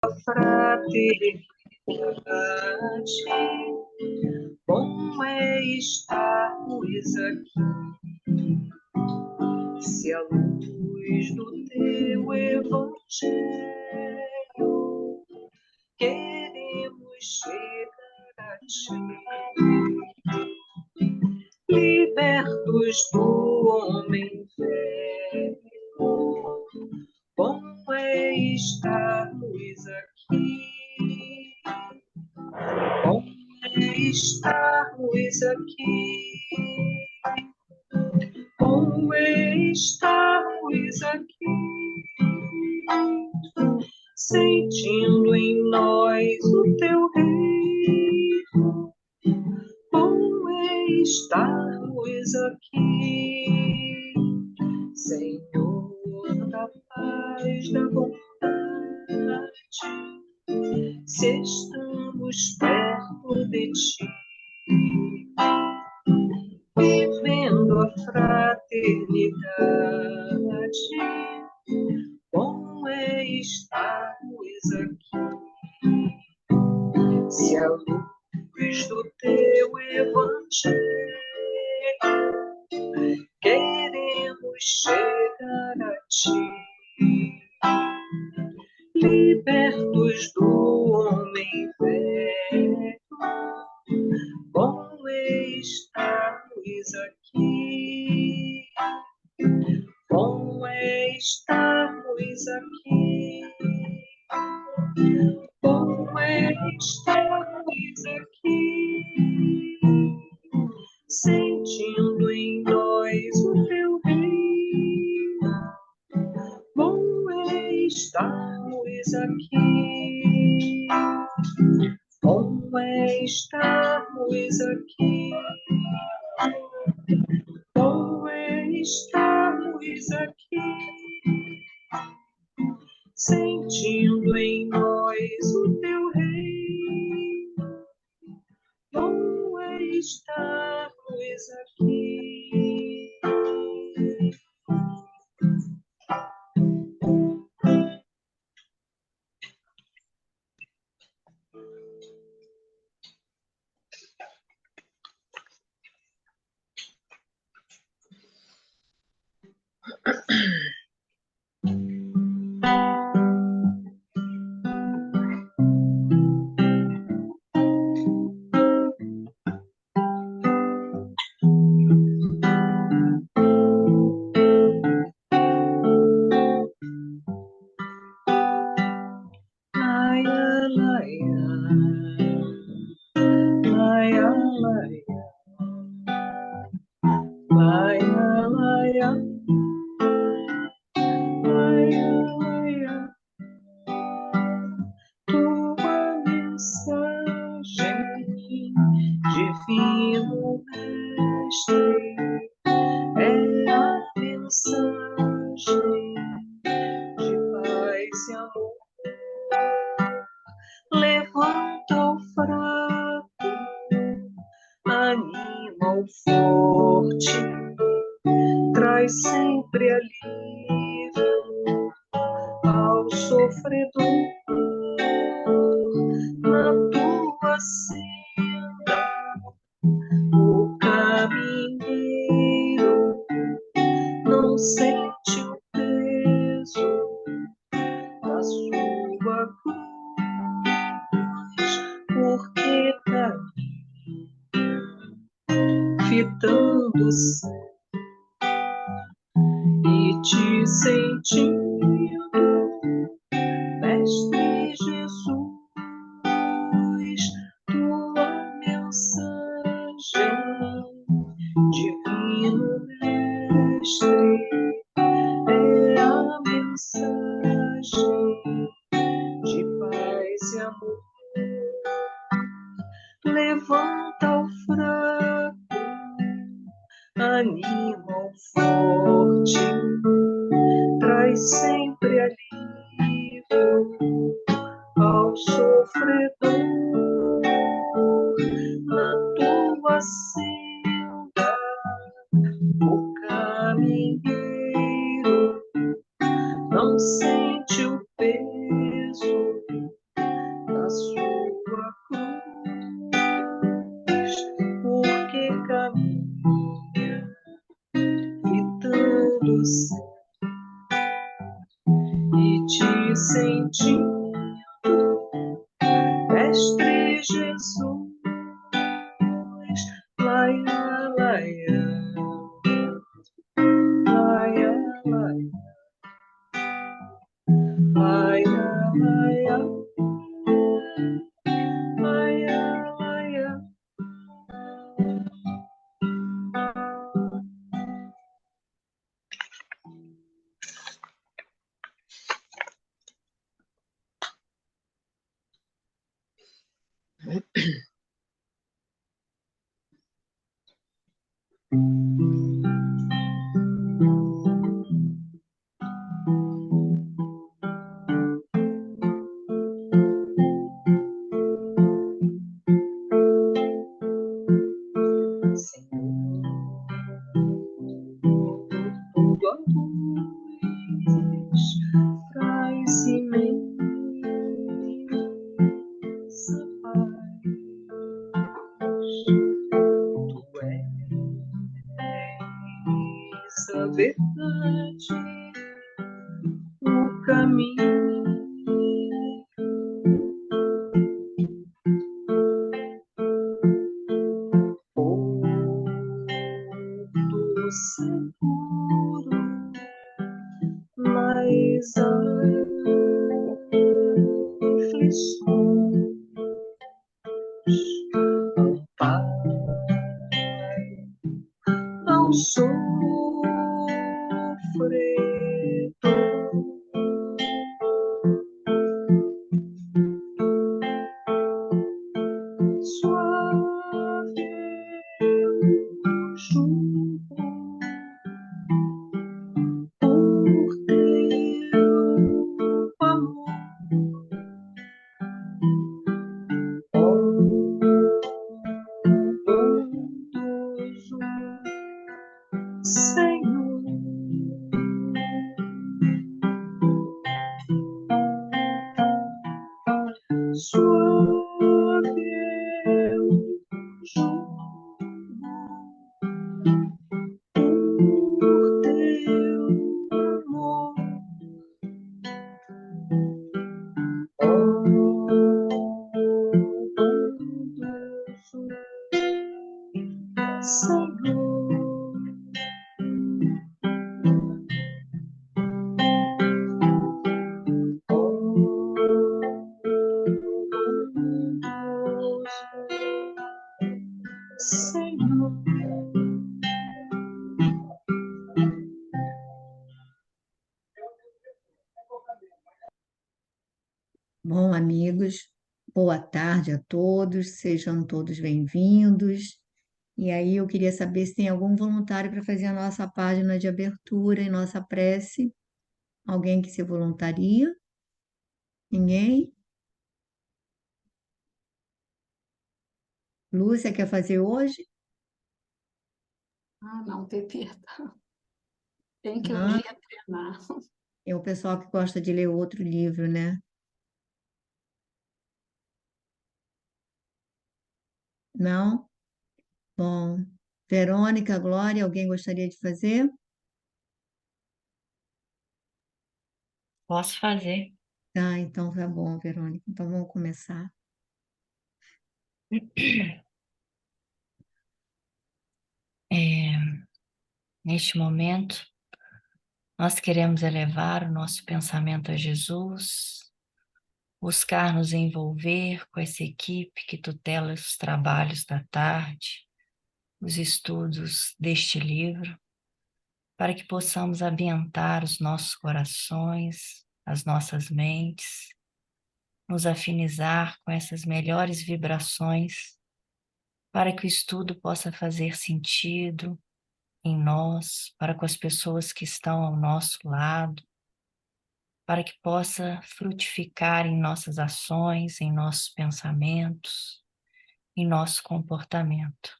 fraternidade, bom é estarmos aqui. Se a luz do teu evangelho queremos chegar a ti, libertos do homem velho, bom é estarmos aqui. Bom é estarmos aqui. Bom é estarmos aqui, sentindo em nós o teu reino. Bom é estarmos aqui, Senhor da paz, da bondade. Se estamos perto de ti, vivendo a fraternidade, bom é estarmos aqui. Se a luz do teu evangelho queremos chegar a ti, libertos do homem velho, bom é estarmos aqui. Bom é estarmos aqui. Bom é estarmos aqui, sentindo em nós o teu reino. Bom é estarmos aqui. Bom é estarmos aqui. Bom é estarmos aqui, sentindo em nós o teu reino. Bom é estarmos aqui. Tua mensagem, divino mestre, é a mensagem de paz e amor. Levanta o fraco, anima o forte, traz sempre alívio ao sofredor. Na tua senda, o caminheiro não sente o peso da sua cruz, porque fitando o céu e te sentindo, Mestre Jesus, tua mensagem, divino mestre, é a mensagem de paz e amor. Levanta o fraco, anima o forte, traz sempre alívio ao sofredor. Na tua senda, o caminheiro não sente o peso a sua cruz, porque caminha gritando e te sentindo, Mestre Jesus, laia, laia, laia, laia, laia, laia, laia, laia. Tua luz traz imensa paz. Tu és a verdade, o caminho. Porto seguro nas aflições. Pai, ao sofredor, suave eu julgo por teu amor. Bondoso Senhor, suave eu julgo por teu amor. Bondoso Senhor, Senhor. Bom, amigos, boa tarde a todos, sejam todos bem-vindos. E aí, eu queria saber se tem algum voluntário para fazer a nossa página de abertura e nossa prece. Alguém que se voluntaria? Ninguém? Lúcia quer fazer hoje? Ah, não, Pepita. Tem que um Não, dia treinar. é o pessoal que gosta de ler outro livro, né? Não? Bom, Verônica, Glória, alguém gostaria de fazer? Posso fazer. Tá, então tá bom, Verônica. Então vamos começar. Neste momento, nós queremos elevar o nosso pensamento a Jesus, buscar nos envolver com essa equipe que tutela os trabalhos da tarde, os estudos deste livro, para que possamos ambientar os nossos corações, as nossas mentes, nos afinizar com essas melhores vibrações, para que o estudo possa fazer sentido em nós, para com as pessoas que estão ao nosso lado, para que possa frutificar em nossas ações, em nossos pensamentos, em nosso comportamento.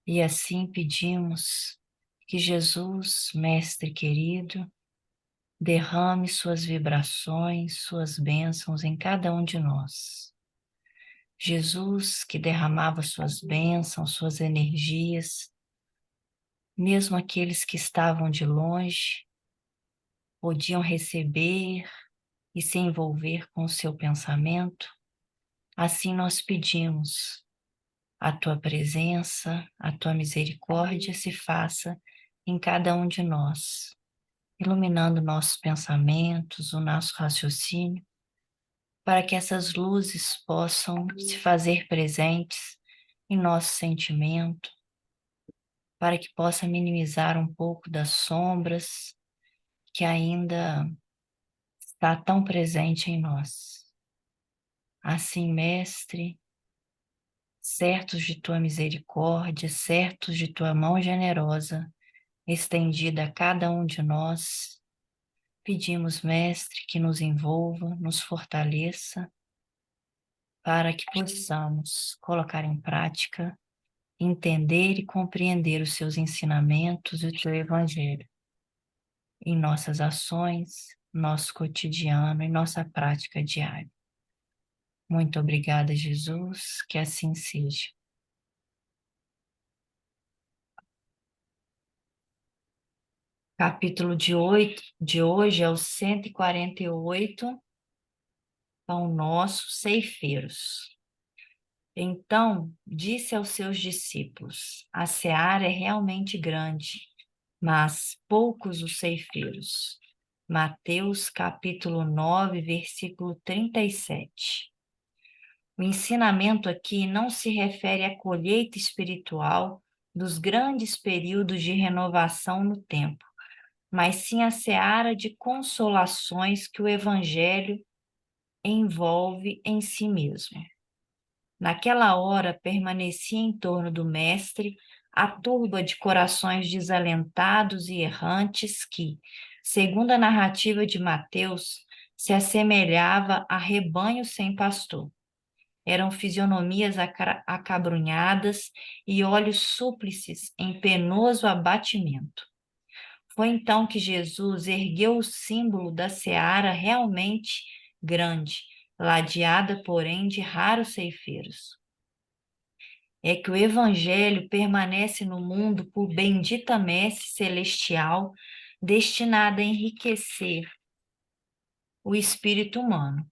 E assim pedimos que Jesus, Mestre querido, derrame suas vibrações, suas bênçãos em cada um de nós. Jesus, que derramava suas bênçãos, suas energias, mesmo aqueles que estavam de longe, podiam receber e se envolver com o seu pensamento. Assim nós pedimos, a tua presença, a tua misericórdia se faça em cada um de nós, iluminando nossos pensamentos, o nosso raciocínio, para que essas luzes possam se fazer presentes em nosso sentimento, para que possa minimizar um pouco das sombras que ainda está tão presente em nós. Assim, Mestre, certos de tua misericórdia, certos de tua mão generosa, estendida a cada um de nós, pedimos, Mestre, que nos envolva, nos fortaleça, para que possamos colocar em prática, entender e compreender os seus ensinamentos e o teu Evangelho em nossas ações, nosso cotidiano e nossa prática diária. Muito obrigada, Jesus, que assim seja. Capítulo de hoje é o 148, Pão Nosso, ceifeiros. Então, disse aos seus discípulos, a seara é realmente grande, mas poucos os ceifeiros. Mateus capítulo 9, versículo 37. O ensinamento aqui não se refere à colheita espiritual dos grandes períodos de renovação no tempo, mas sim à seara de consolações que o Evangelho envolve em si mesmo. Naquela hora permanecia em torno do Mestre a turba de corações desalentados e errantes que, segundo a narrativa de Mateus, se assemelhava a rebanho sem pastor. Eram fisionomias acabrunhadas e olhos súplices em penoso abatimento. Foi então que Jesus ergueu o símbolo da seara realmente grande, ladeada, porém, de raros ceifeiros. É que o Evangelho permanece no mundo por bendita messe celestial, destinada a enriquecer o espírito humano.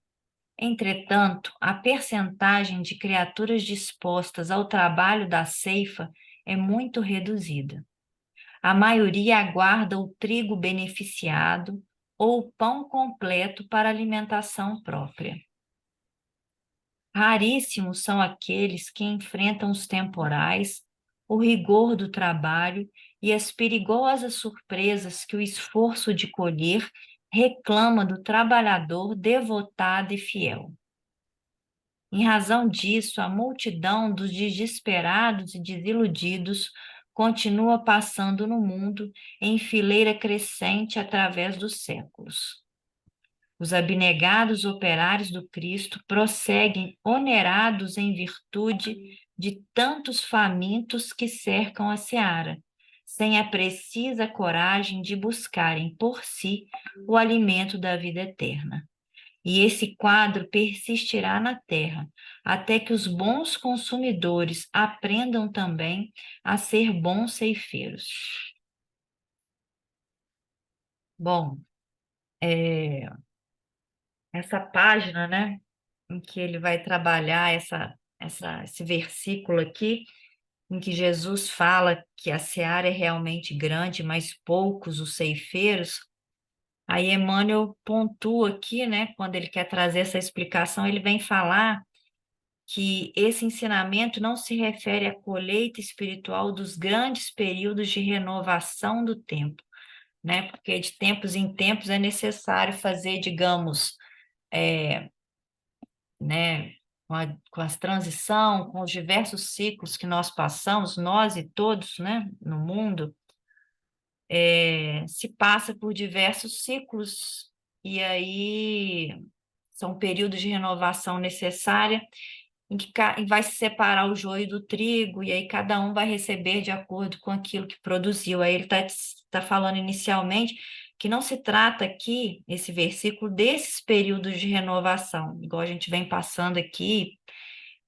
Entretanto, a percentagem de criaturas dispostas ao trabalho da ceifa é muito reduzida. A maioria aguarda o trigo beneficiado ou o pão completo para alimentação própria. Raríssimos são aqueles que enfrentam os temporais, o rigor do trabalho e as perigosas surpresas que o esforço de colher reclama do trabalhador devotado e fiel. Em razão disso, a multidão dos desesperados e desiludidos continua passando no mundo em fileira crescente através dos séculos. Os abnegados operários do Cristo prosseguem onerados em virtude de tantos famintos que cercam a seara, sem a precisa coragem de buscarem por si o alimento da vida eterna. E esse quadro persistirá na terra, até que os bons consumidores aprendam também a ser bons ceifeiros. Bom, essa página, né, em que ele vai trabalhar esse versículo aqui, em que Jesus fala que a seara é realmente grande, mas poucos os ceifeiros. Aí Emmanuel pontua aqui, né, quando ele quer trazer essa explicação, ele vem falar que esse ensinamento não se refere à colheita espiritual dos grandes períodos de renovação do tempo, né? Porque de tempos em tempos é necessário fazer, digamos, né, com a transição, com os diversos ciclos que nós passamos, nós e todos, né, no mundo, se passa por diversos ciclos, e aí são períodos de renovação necessária, em que vai se separar o joio do trigo, e aí cada um vai receber de acordo com aquilo que produziu. Aí ele está falando inicialmente que não se trata aqui, esse versículo, desses períodos de renovação, igual a gente vem passando aqui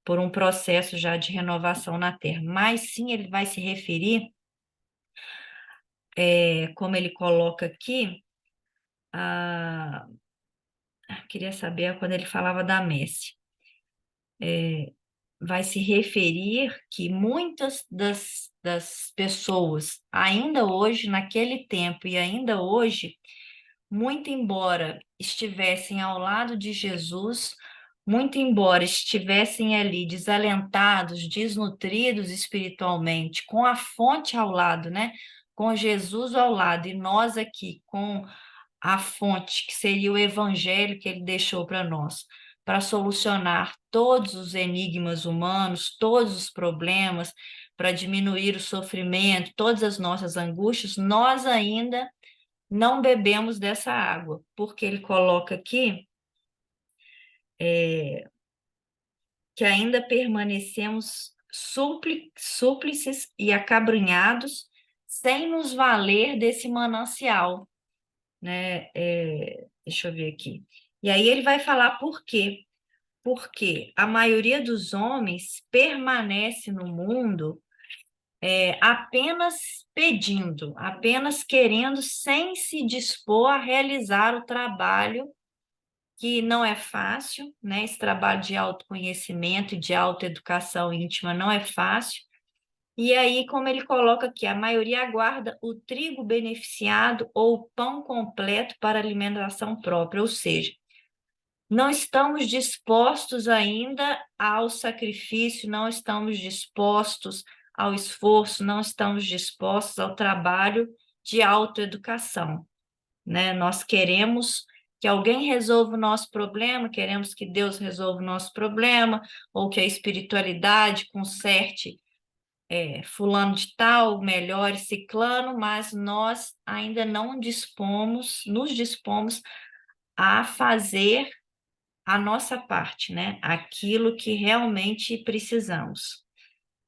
por um processo já de renovação na Terra, mas sim ele vai se referir, como ele coloca aqui, queria saber quando ele falava da Messe, vai se referir que muitas das pessoas, ainda hoje, naquele tempo e ainda hoje, muito embora estivessem ao lado de Jesus, muito embora estivessem ali desalentados, desnutridos espiritualmente, com a fonte ao lado, né? Com Jesus ao lado, e nós aqui com a fonte, que seria o evangelho que ele deixou para nós, para solucionar todos os enigmas humanos, todos os problemas, para diminuir o sofrimento, todas as nossas angústias, nós ainda não bebemos dessa água, porque ele coloca aqui que ainda permanecemos súplices e acabrunhados, sem nos valer desse manancial, né? Deixa eu ver aqui. E aí ele vai falar por quê. Porque a maioria dos homens permanece no mundo apenas pedindo, apenas querendo, sem se dispor a realizar o trabalho que não é fácil, né? Esse trabalho de autoconhecimento e de autoeducação íntima não é fácil. E aí, como ele coloca aqui, a maioria aguarda o trigo beneficiado ou o pão completo para alimentação própria, ou seja, não estamos dispostos ainda ao sacrifício, não estamos dispostos ao esforço, não estamos dispostos ao trabalho de autoeducação, né? Nós queremos que alguém resolva o nosso problema, queremos que Deus resolva o nosso problema, ou que a espiritualidade conserte fulano de tal, melhore ciclano, mas nós ainda não nos dispomos a fazer a nossa parte, né? Aquilo que realmente precisamos.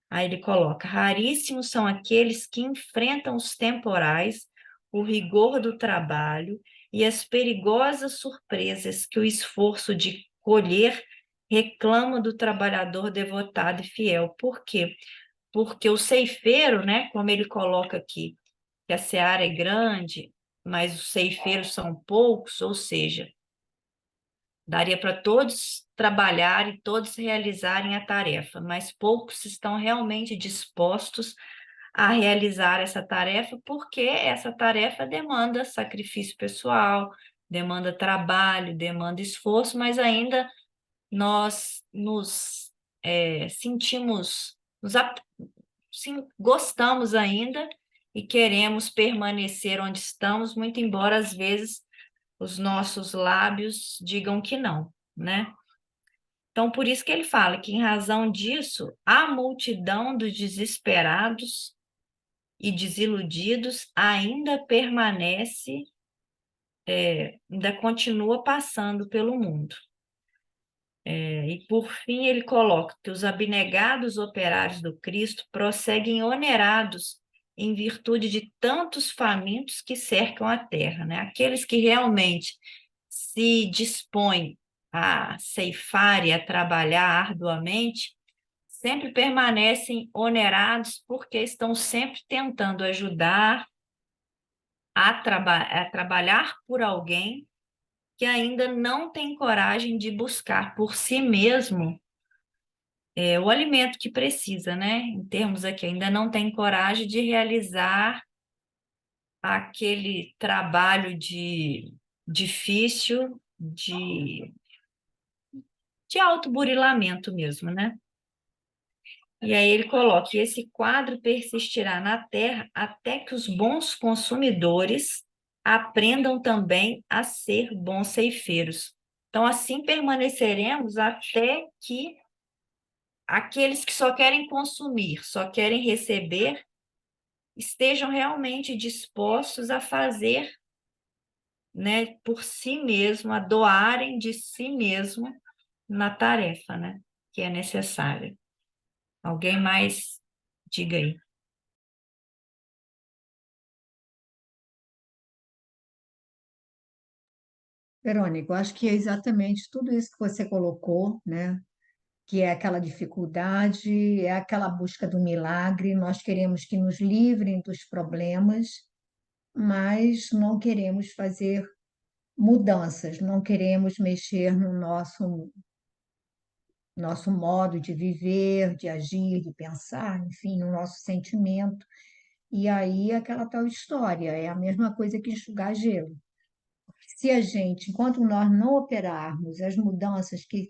Aí ele coloca: raríssimos são aqueles que enfrentam os temporais, o rigor do trabalho e as perigosas surpresas que o esforço de colher reclama do trabalhador devotado e fiel. Por quê? Porque o ceifeiro, né, como ele coloca aqui, que a seara é grande, mas os ceifeiros são poucos, ou seja, daria para todos trabalhar e todos realizarem a tarefa, mas poucos estão realmente dispostos a realizar essa tarefa, porque essa tarefa demanda sacrifício pessoal, demanda trabalho, demanda esforço, mas ainda nós nos sentimos, sim, gostamos ainda e queremos permanecer onde estamos, muito embora às vezes os nossos lábios digam que não, né? Então, por isso que ele fala que, em razão disso, a multidão dos desesperados e desiludidos ainda permanece, ainda continua passando pelo mundo. E, por fim, ele coloca que os abnegados operários do Cristo prosseguem onerados em virtude de tantos famintos que cercam a terra, né? Aqueles que realmente se dispõem a ceifar e a trabalhar arduamente, sempre permanecem onerados porque estão sempre tentando ajudar a trabalhar por alguém que ainda não tem coragem de buscar por si mesmo o alimento que precisa, né? Em termos aqui, ainda não tem coragem de realizar aquele trabalho difícil de autoburilamento mesmo, né? E aí ele coloca que esse quadro persistirá na Terra até que os bons consumidores aprendam também a ser bons ceifeiros. Então, assim permaneceremos até que aqueles que só querem consumir, só querem receber, estejam realmente dispostos a fazer, né, por si mesmo, a doarem de si mesmo na tarefa, né, que é necessária. Alguém mais? Diga aí. Verônica, eu acho que é exatamente tudo isso que você colocou, né? Que é aquela dificuldade, é aquela busca do milagre. Nós queremos que nos livrem dos problemas, mas não queremos fazer mudanças, não queremos mexer no nosso modo de viver, de agir, de pensar, enfim, no nosso sentimento. E aí aquela tal história, é a mesma coisa que enxugar gelo. Se a gente, enquanto nós não operarmos as mudanças que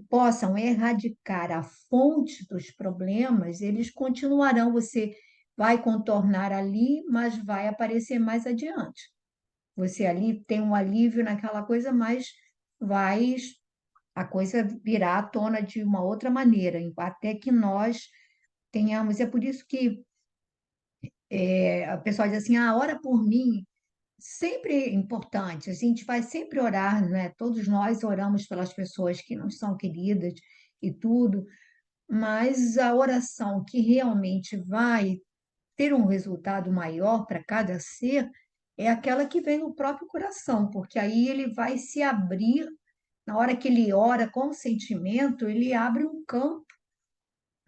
possam erradicar a fonte dos problemas, eles continuarão. Você vai contornar ali, mas vai aparecer mais adiante. Você ali tem um alívio naquela coisa, mas vai a coisa virar à tona de uma outra maneira, até que nós tenhamos. É por isso que a pessoa diz assim: ah, ora por mim. Sempre importante, a gente vai sempre orar, né? Todos nós oramos pelas pessoas que não são queridas e tudo, mas a oração que realmente vai ter um resultado maior para cada ser é aquela que vem do próprio coração, porque aí ele vai se abrir, na hora que ele ora com sentimento, ele abre um campo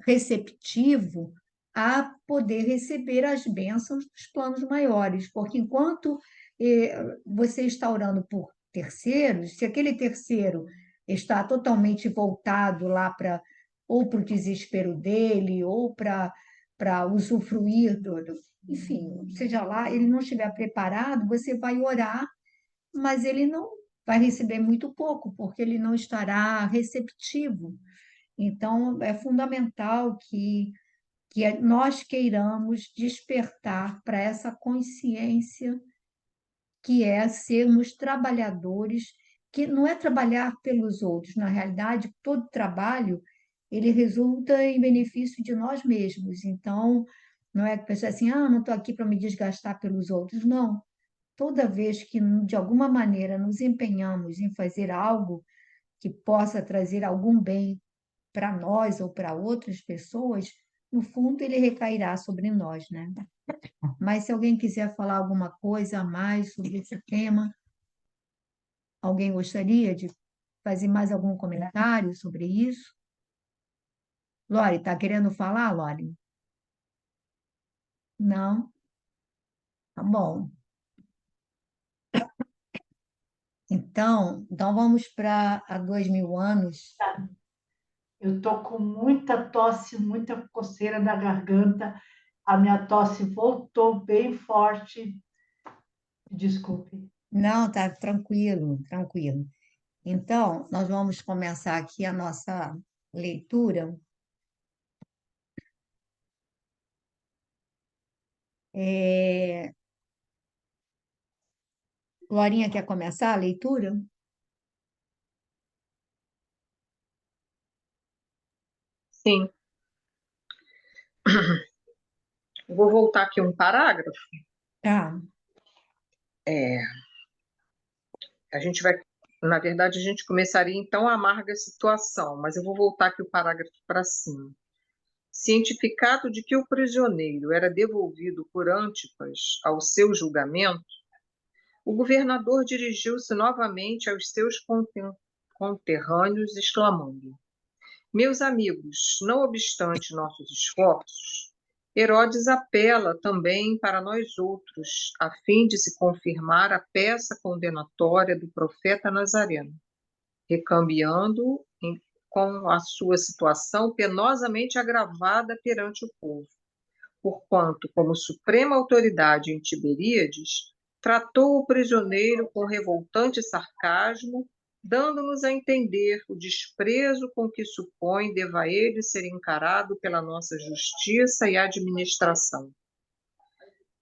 receptivo a poder receber as bênçãos dos planos maiores, porque enquanto você está orando por terceiros, se aquele terceiro está totalmente voltado lá para ou para o desespero dele, ou para usufruir enfim, seja lá, ele não estiver preparado, você vai orar, mas ele não vai receber muito pouco, porque ele não estará receptivo. Então, é fundamental que nós queiramos despertar para essa consciência que é sermos trabalhadores, que não é trabalhar pelos outros, na realidade, todo trabalho ele resulta em benefício de nós mesmos. Então, não é que a pessoa assim, ah, não estou aqui para me desgastar pelos outros. Não. Toda vez que, de alguma maneira, nos empenhamos em fazer algo que possa trazer algum bem para nós ou para outras pessoas, no fundo ele recairá sobre nós, né? Mas se alguém quiser falar alguma coisa a mais sobre esse tema, alguém gostaria de fazer mais algum comentário sobre isso? Lore, está querendo falar, Lore? Não? Tá bom. Então vamos para há 2000 anos. Eu estou com muita tosse, muita coceira na garganta. A minha tosse voltou bem forte. Desculpe. Não, tá tranquilo, tranquilo. Então, nós vamos começar aqui a nossa leitura. É... Glorinha quer começar a leitura? Sim. Vou voltar aqui um parágrafo. Tá. A gente vai, na verdade, a gente começaria então a amarga situação, mas eu vou voltar aqui o parágrafo para cima. Cientificado de que o prisioneiro era devolvido por Antipas ao seu julgamento, o governador dirigiu-se novamente aos seus conterrâneos, exclamando: meus amigos, não obstante nossos esforços, Herodes apela também para nós outros, a fim de se confirmar a peça condenatória do profeta Nazareno, recambiando com a sua situação penosamente agravada perante o povo, porquanto, como suprema autoridade em Tiberíades, tratou o prisioneiro com revoltante sarcasmo, dando-nos a entender o desprezo com que supõe deva ele ser encarado pela nossa justiça e administração.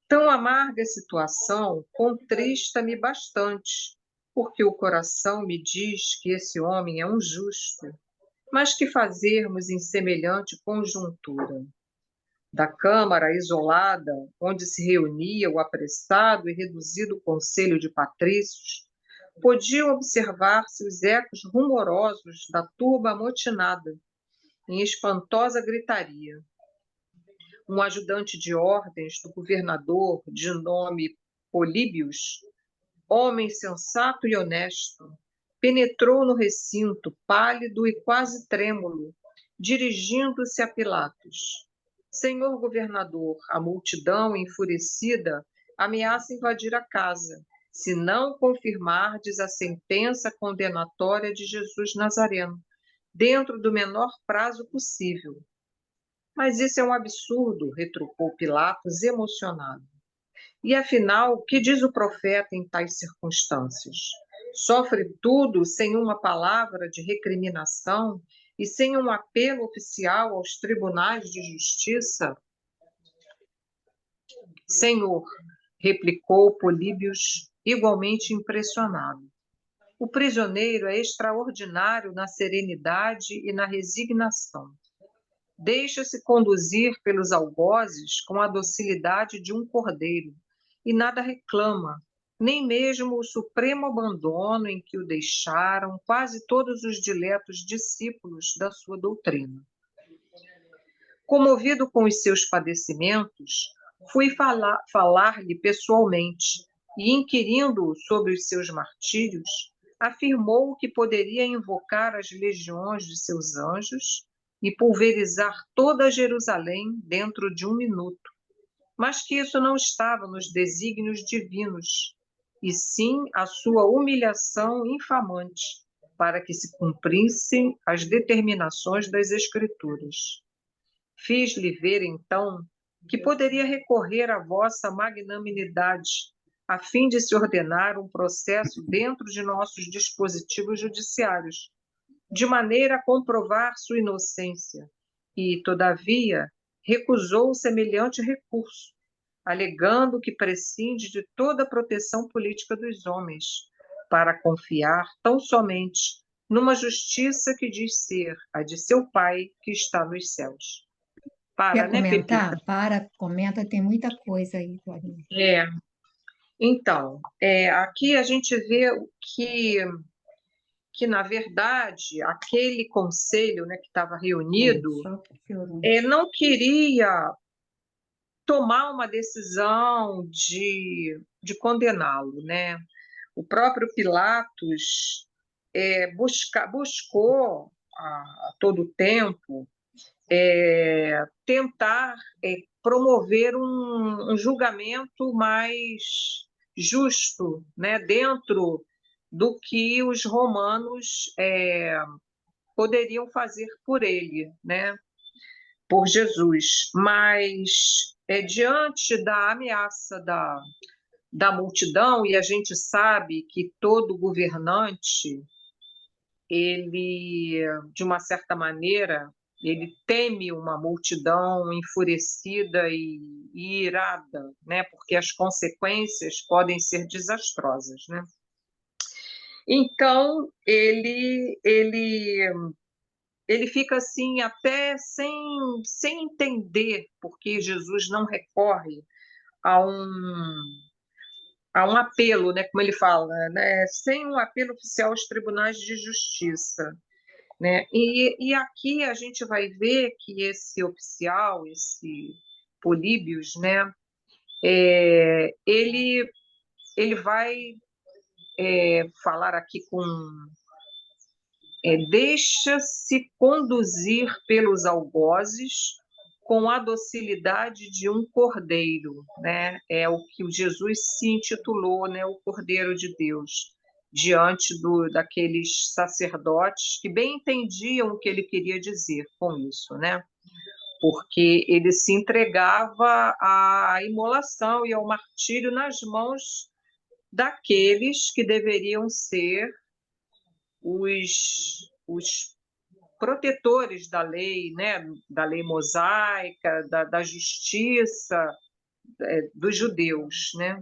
Tão amarga situação contrista-me bastante, porque o coração me diz que esse homem é um justo, mas que fazermos em semelhante conjuntura? Da câmara isolada, onde se reunia o apressado e reduzido conselho de patrícios, podiam observar-se os ecos rumorosos da turba amotinada, em espantosa gritaria. Um ajudante de ordens do governador, de nome Políbios, homem sensato e honesto, penetrou no recinto, pálido e quase trêmulo, dirigindo-se a Pilatos. Senhor governador, a multidão, enfurecida, ameaça invadir a casa, se não confirmardes a sentença condenatória de Jesus Nazareno, dentro do menor prazo possível. Mas isso é um absurdo, retrucou Pilatos, emocionado. E afinal, o que diz o profeta em tais circunstâncias? Sofre tudo sem uma palavra de recriminação e sem um apelo oficial aos tribunais de justiça? Senhor, replicou Políbios, igualmente impressionado. O prisioneiro é extraordinário na serenidade e na resignação. Deixa-se conduzir pelos algozes com a docilidade de um cordeiro e nada reclama, nem mesmo o supremo abandono em que o deixaram quase todos os diletos discípulos da sua doutrina. Comovido com os seus padecimentos, fui falar-lhe pessoalmente e, inquirindo-o sobre os seus martírios, afirmou que poderia invocar as legiões de seus anjos e pulverizar toda Jerusalém dentro de 1 minuto, mas que isso não estava nos desígnios divinos, e sim a sua humilhação infamante, para que se cumprissem as determinações das Escrituras. Fiz-lhe ver, então, que poderia recorrer à vossa magnanimidade, a fim de se ordenar um processo dentro de nossos dispositivos judiciários, de maneira a comprovar sua inocência, e, todavia, recusou semelhante recurso, alegando que prescinde de toda a proteção política dos homens, para confiar tão somente numa justiça que diz ser a de seu Pai que está nos céus. Para, Quer né, Pepita? comentar? Comenta, tem muita coisa aí, Clarinha. Então, aqui a gente vê que, na verdade, aquele conselho, né, que estava reunido Só piorou. não queria tomar uma decisão de condená-lo, né? O próprio Pilatos buscou a todo tempo tentar promover um julgamento mais justo, né, dentro do que os romanos poderiam fazer por ele, né, por Jesus. Mas, diante da ameaça da multidão, e a gente sabe que todo governante, ele, de uma certa maneira, ele teme uma multidão enfurecida e irada, né? Porque as consequências podem ser desastrosas, né? Então, ele fica assim até sem entender porque Jesus não recorre a um apelo, né, como ele fala, né, sem um apelo oficial aos tribunais de justiça, né? E aqui a gente vai ver que esse oficial, esse Políbios, né, ele vai falar aqui com deixa-se conduzir pelos algozes com a docilidade de um cordeiro, né? É o que Jesus se intitulou, né? O Cordeiro de Deus, diante daqueles sacerdotes que bem entendiam o que ele queria dizer com isso, né? Porque ele se entregava à imolação e ao martírio nas mãos daqueles que deveriam ser os protetores da lei, né, da lei mosaica, da justiça dos judeus, né?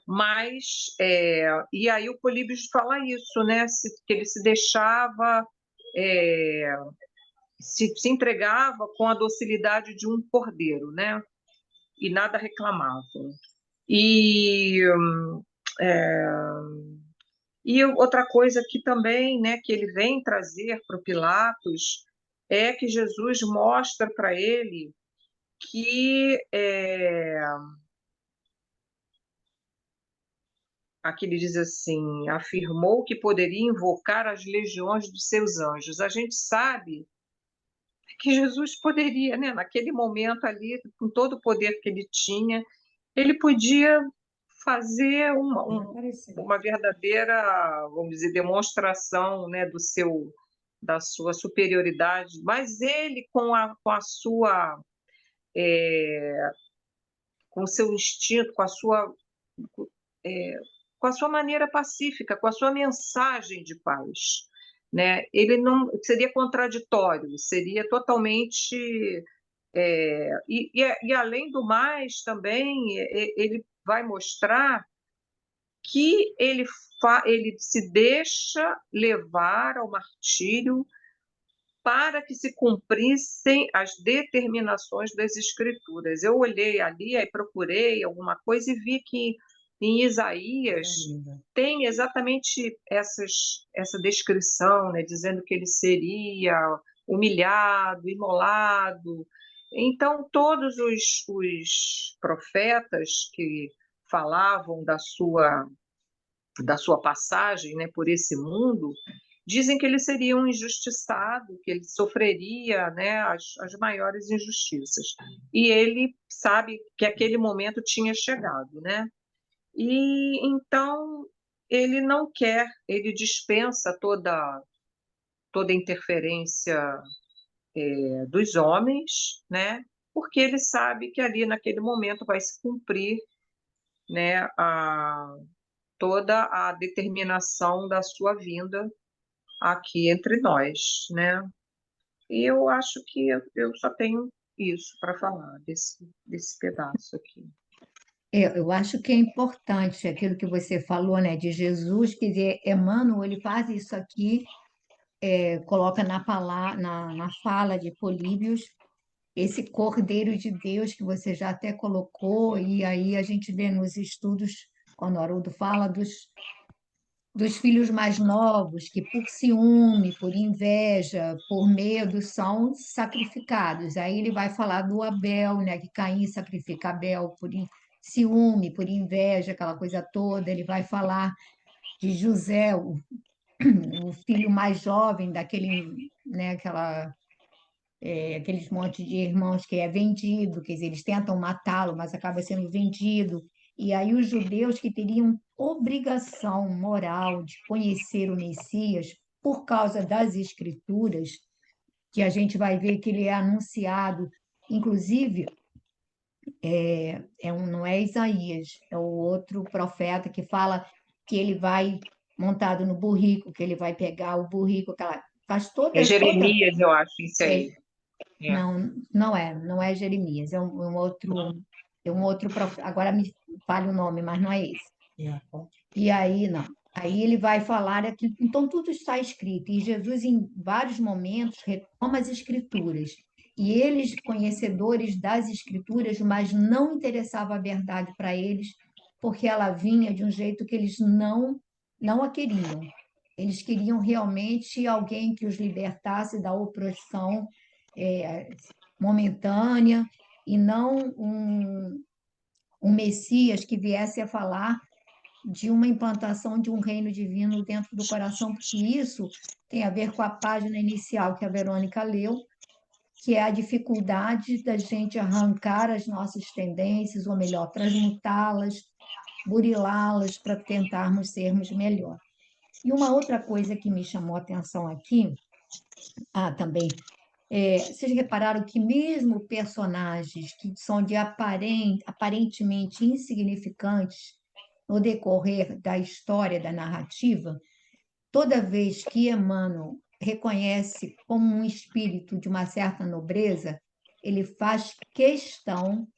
Mas, e aí o Políbios fala isso, né, que ele se deixava, se entregava com a docilidade de um cordeiro, né, e nada reclamava. E outra coisa que também, né, que ele vem trazer para o Pilatos é que Jesus mostra para ele que aqui ele diz assim, afirmou que poderia invocar as legiões dos seus anjos. A gente sabe que Jesus poderia, né, naquele momento ali, com todo o poder que ele tinha, ele podia fazer uma verdadeira, vamos dizer, demonstração, né, da sua superioridade, mas ele com a sua com o seu instinto, com a sua maneira pacífica, com a sua mensagem de paz, né? Ele não seria contraditório, seria totalmente e além do mais também ele vai mostrar que ele se deixa levar ao martírio para que se cumprissem as determinações das Escrituras. Eu olhei ali, aí procurei alguma coisa e vi que em Isaías tem exatamente essa descrição, né, dizendo que ele seria humilhado, imolado. Então, todos os profetas que falavam da sua passagem, né, por esse mundo, dizem que ele seria um injustiçado, que ele sofreria, né, as maiores injustiças. E ele sabe que aquele momento tinha chegado, né? E então ele não quer, ele dispensa toda interferência dos homens, né? Porque ele sabe que ali naquele momento vai se cumprir, né, toda a determinação da sua vinda aqui entre nós, né? E eu acho que eu só tenho isso para falar desse pedaço aqui. Eu acho que é importante aquilo que você falou, né, de Jesus, quer dizer, Emmanuel, ele faz isso aqui, coloca na fala de Políbios, esse Cordeiro de Deus que você já até colocou, e aí a gente vê nos estudos, quando o Haroldo fala dos filhos mais novos, que por ciúme, por inveja, por medo, são sacrificados. Aí ele vai falar do Abel, né, que Caim sacrifica Abel por ciúme, por inveja, aquela coisa toda. Ele vai falar de José, o filho mais jovem daquele, né, aqueles monte de irmãos que é vendido, quer dizer, eles tentam matá-lo, mas acaba sendo vendido. E aí os judeus que teriam obrigação moral de conhecer o Messias por causa das Escrituras, que a gente vai ver que ele é anunciado, inclusive, não é Isaías, é o outro profeta que fala que ele vai montado no burrico, que ele vai pegar o burrico, faz É toda Jeremias, eu acho, isso aí. não é Jeremias, é um outro profeta. Agora me falha o nome, mas não é esse. E aí, não. Aí ele vai falar aqui, então tudo está escrito, e Jesus, em vários momentos, retoma as Escrituras. E eles, conhecedores das Escrituras, mas não interessava a verdade para eles, porque ela vinha de um jeito que eles não a queriam. Eles queriam realmente alguém que os libertasse da opressão momentânea, e não um Messias que viesse a falar de uma implantação de um reino divino dentro do coração, porque isso tem a ver com a página inicial que a Verônica leu, que é a dificuldade da gente arrancar as nossas tendências, ou melhor, transmutá-las, burilá-las para tentarmos sermos melhor. E uma outra coisa que me chamou a atenção aqui, também, vocês repararam que mesmo personagens que são de aparentemente insignificantes no decorrer da história, da narrativa, toda vez que Emmanuel reconhece como um espírito de uma certa nobreza, ele faz questão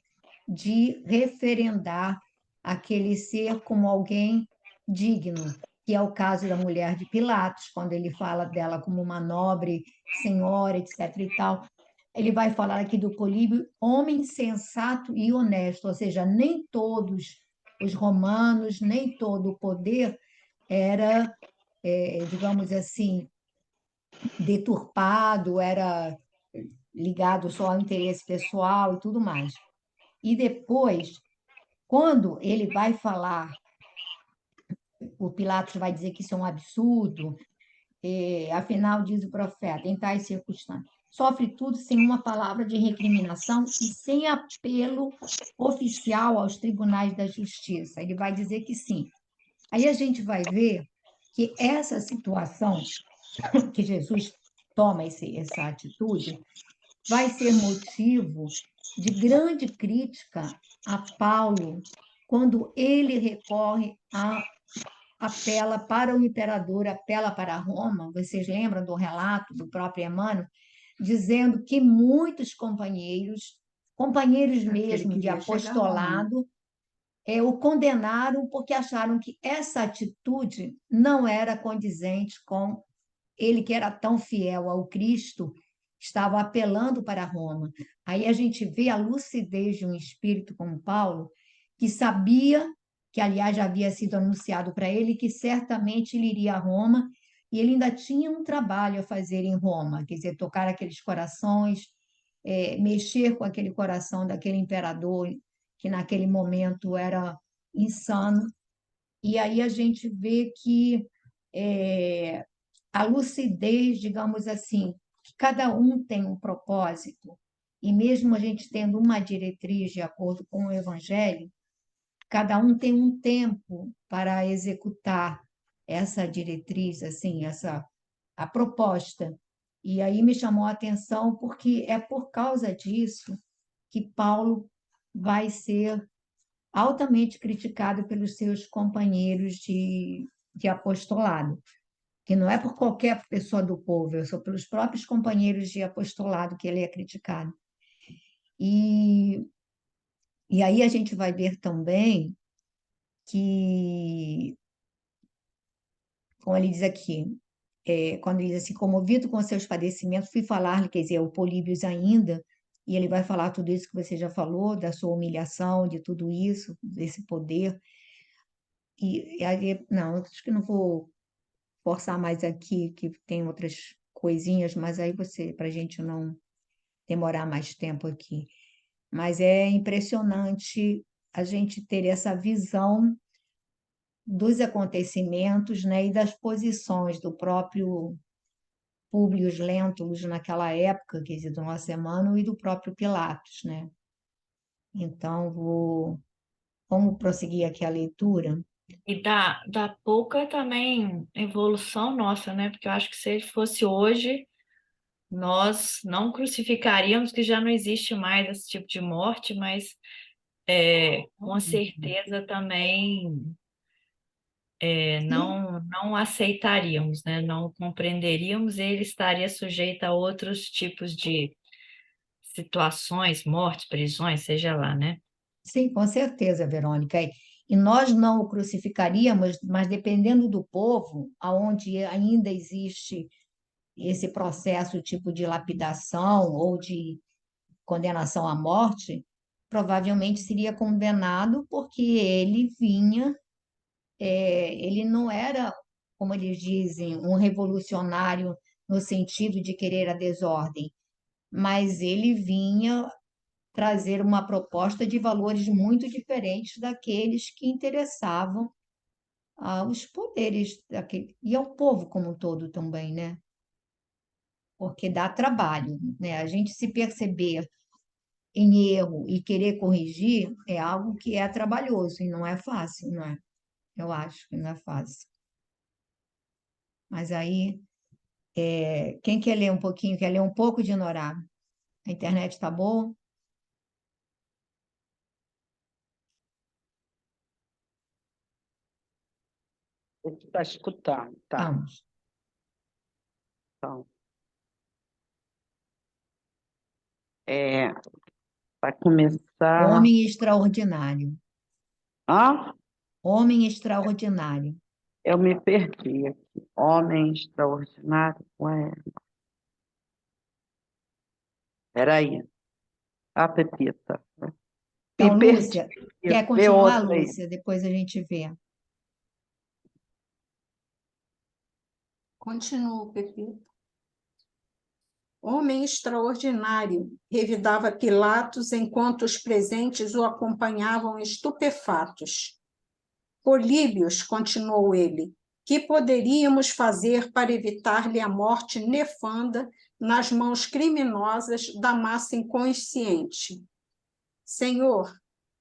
de referendar aquele ser como alguém digno, que é o caso da mulher de Pilatos, quando ele fala dela como uma nobre senhora, etc. e tal. Ele vai falar aqui do Políbio, homem sensato e honesto, ou seja, nem todos os romanos, nem todo o poder era, digamos assim, deturpado, era ligado só ao interesse pessoal e tudo mais. E depois, quando ele vai falar o Pilatos vai dizer que isso é um absurdo, afinal, diz o profeta, em tais circunstâncias, sofre tudo sem uma palavra de recriminação e sem apelo oficial aos tribunais da justiça. Ele vai dizer que sim. Aí a gente vai ver que essa situação que Jesus toma essa atitude vai ser motivo de grande crítica a Paulo quando ele recorre apela para o imperador, apela para Roma. Vocês lembram do relato do próprio Emmanuel, dizendo que muitos companheiros mesmo de apostolado, o condenaram porque acharam que essa atitude não era condizente com ele, que era tão fiel ao Cristo, estava apelando para Roma. Aí a gente vê a lucidez de um espírito como Paulo, que sabia que, aliás, já havia sido anunciado para ele, que certamente ele iria a Roma, e ele ainda tinha um trabalho a fazer em Roma, quer dizer, tocar aqueles corações, mexer com aquele coração daquele imperador, que naquele momento era insano. E aí a gente vê que a lucidez, digamos assim, que cada um tem um propósito, e mesmo a gente tendo uma diretriz de acordo com o Evangelho, cada um tem um tempo para executar essa diretriz, assim, a proposta. E aí me chamou a atenção porque é por causa disso que Paulo vai ser altamente criticado pelos seus companheiros de apostolado, que não é por qualquer pessoa do povo, é só pelos próprios companheiros de apostolado que ele é criticado. E aí a gente vai ver também que, como ele diz aqui, quando ele diz assim, comovido com seus padecimentos, fui falar-lhe, quer dizer, o Políbios ainda, e ele vai falar tudo isso que você já falou, da sua humilhação, de tudo isso, desse poder. E aí, não, acho que não vou forçar mais aqui, que tem outras coisinhas, mas aí para a gente não demorar mais tempo aqui. Mas é impressionante a gente ter essa visão dos acontecimentos, né, e das posições do próprio Públio Lentulus naquela época, quer dizer, do nosso Emmanuel, e do próprio Pilatos, né? Então, vamos prosseguir aqui a leitura. E dá pouca também evolução nossa, né? Porque eu acho que se ele fosse hoje, nós não crucificaríamos, que já não existe mais esse tipo de morte, mas com certeza também não aceitaríamos, né? Não compreenderíamos, e ele estaria sujeito a outros tipos de situações, mortes, prisões, seja lá, né? Sim, com certeza, Verônica. E nós não o crucificaríamos, mas dependendo do povo, aonde ainda existe esse processo tipo de lapidação ou de condenação à morte, provavelmente seria condenado porque ele vinha, ele não era, como eles dizem, um revolucionário no sentido de querer a desordem, mas ele vinha trazer uma proposta de valores muito diferentes daqueles que interessavam aos poderes e ao povo como um todo também, né? Porque dá trabalho, né? A gente se perceber em erro e querer corrigir é algo que é trabalhoso e não é fácil, não é? Eu acho que não é fácil. Mas aí, quem quer ler um pouquinho, quer ler um pouco de Norá? A internet está boa? Está escutando, tá? Vamos. Então, vai começar. Homem extraordinário. Ah, Homem extraordinário. eu me perdi aqui. Homem extraordinário. Ué. Peraí. A Pepita. Então, Me perdi. Lúcia, quer Vê continuar, outra aí. Lúcia? Depois a gente vê. Continua, Pepita. Homem extraordinário, revidava Pilatos enquanto os presentes o acompanhavam estupefatos. Políbios, continuou ele, que poderíamos fazer para evitar-lhe a morte nefanda nas mãos criminosas da massa inconsciente? Senhor,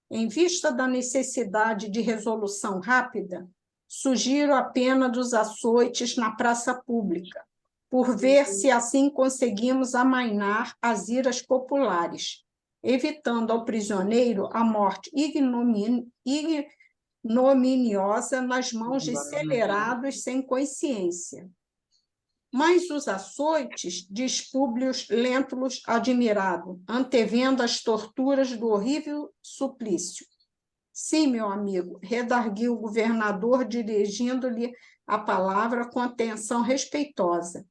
em vista da necessidade de resolução rápida, sugiro a pena dos açoites na praça pública, por ver se assim conseguimos amainar as iras populares, evitando ao prisioneiro a morte ignominiosa nas mãos de celerados sem consciência. Mas os açoites, diz Públio Lentulus admirado, antevendo as torturas do horrível suplício. Sim, meu amigo, redarguiu o governador, dirigindo-lhe a palavra com atenção respeitosa.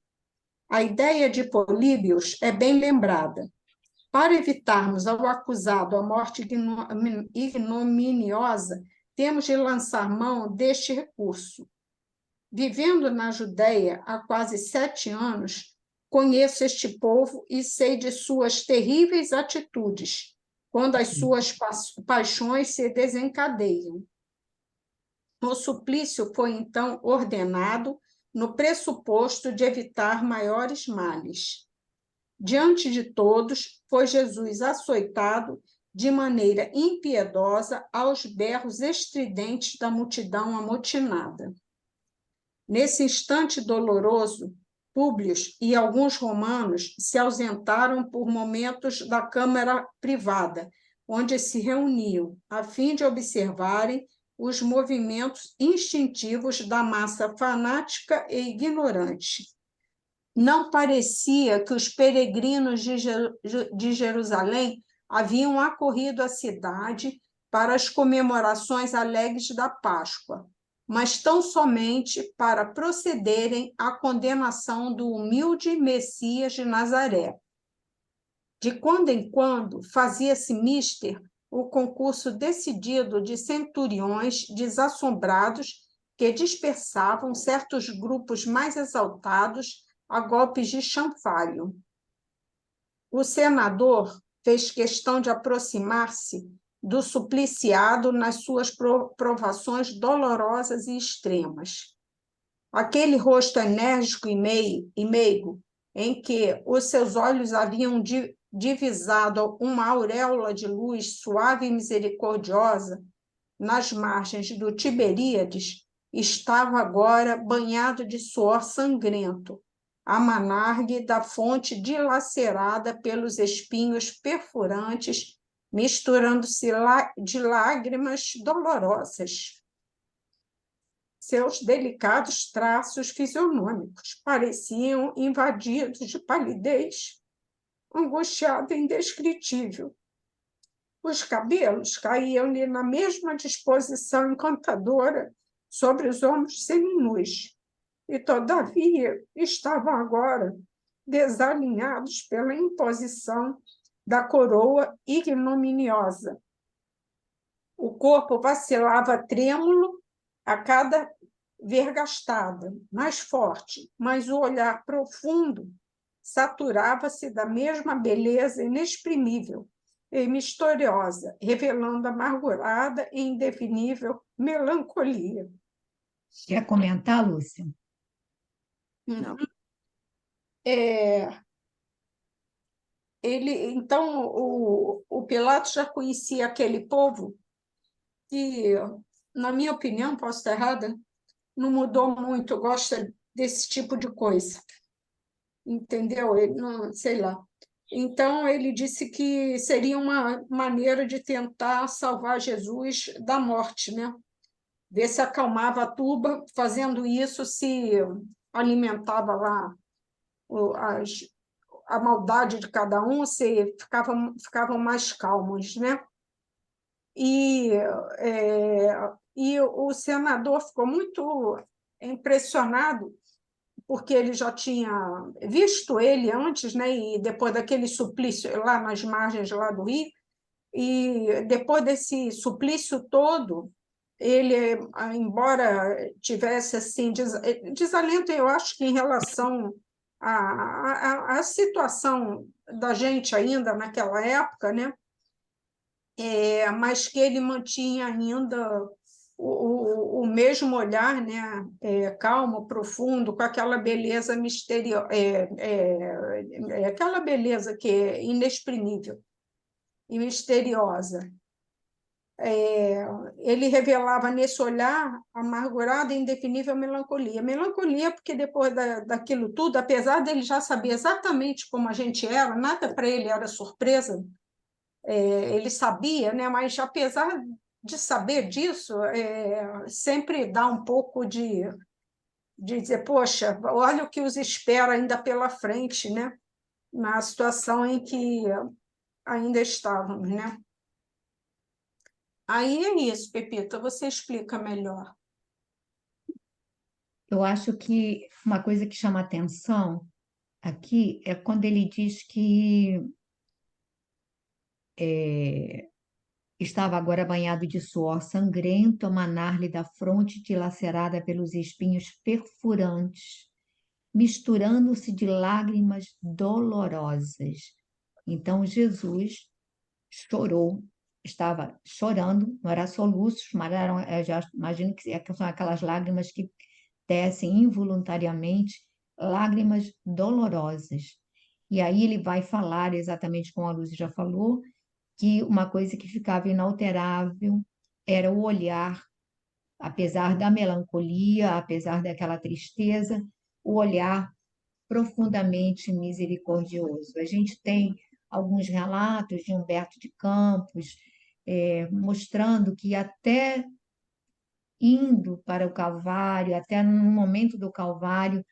A ideia de Políbios é bem lembrada. Para evitarmos ao acusado a morte ignominiosa, temos de lançar mão deste recurso. Vivendo na Judéia há quase 7 anos, conheço este povo e sei de suas terríveis atitudes, quando as suas paixões se desencadeiam. O suplício foi, então, ordenado no pressuposto de evitar maiores males. Diante de todos, foi Jesus açoitado de maneira impiedosa aos berros estridentes da multidão amotinada. Nesse instante doloroso, Públio e alguns romanos se ausentaram por momentos da câmara privada, onde se reuniam, a fim de observarem os movimentos instintivos da massa fanática e ignorante. Não parecia que os peregrinos de Jerusalém haviam acorrido à cidade para as comemorações alegres da Páscoa, mas tão somente para procederem à condenação do humilde Messias de Nazaré. De quando em quando, fazia-se mister o concurso decidido de centuriões desassombrados que dispersavam certos grupos mais exaltados a golpes de chanfalho. O senador fez questão de aproximar-se do supliciado nas suas provações dolorosas e extremas. Aquele rosto enérgico e meigo, em que os seus olhos haviam divisado uma auréola de luz suave e misericordiosa nas margens do Tiberíades, estava agora banhado de suor sangrento, a manar-lhe da fonte dilacerada pelos espinhos perfurantes, misturando-se de lágrimas dolorosas. Seus delicados traços fisionômicos pareciam invadidos de palidez, angustiada e indescritível. Os cabelos caíam-lhe na mesma disposição encantadora sobre os ombros seminus, e, todavia, estavam agora desalinhados pela imposição da coroa ignominiosa. O corpo vacilava trêmulo a cada vergastada, mais forte, mas o olhar profundo saturava-se da mesma beleza inexprimível e misteriosa, revelando amargurada e indefinível melancolia. Quer comentar, Lúcia? Não. Então, o Pilatos já conhecia aquele povo que, na minha opinião, posso estar errada, não mudou muito, gosta desse tipo de coisa. Entendeu? Ele não, sei lá. Então, ele disse que seria uma maneira de tentar salvar Jesus da morte, né? Ver se acalmava a turba, fazendo isso, se alimentava lá a maldade de cada um, se ficavam mais calmos, né? E o senador ficou muito impressionado, porque ele já tinha visto ele antes, né? E depois daquele suplício lá nas margens lá do rio, e depois desse suplício todo, ele, embora tivesse assim desalento, eu acho que em relação à situação da gente ainda naquela época, né? Mas que ele mantinha ainda o mesmo olhar, né, calmo, profundo, com aquela beleza misteriosa, aquela beleza que é inexprimível e misteriosa. Ele revelava nesse olhar amargurada e indefinível melancolia. Melancolia porque depois daquilo tudo, apesar dele já saber exatamente como a gente era, nada para ele era surpresa, ele sabia, né? Mas apesar de saber disso, sempre dá um pouco de dizer, poxa, olha o que os espera ainda pela frente, né? Na situação em que ainda estávamos, né? Aí é isso, Pepita, você explica melhor. Eu acho que uma coisa que chama atenção aqui é quando ele diz que estava agora banhado de suor sangrento, a manar-lhe da fronte dilacerada pelos espinhos perfurantes, misturando-se de lágrimas dolorosas. Então Jesus chorou, estava chorando, não era soluços, mas eram, eu já imagino que são aquelas lágrimas que descem involuntariamente, lágrimas dolorosas. E aí ele vai falar exatamente como a Lúcia já falou, que uma coisa que ficava inalterável era o olhar, apesar da melancolia, apesar daquela tristeza, o olhar profundamente misericordioso. A gente tem alguns relatos de Humberto de Campos, mostrando que até indo para o Calvário, até no momento do Calvário,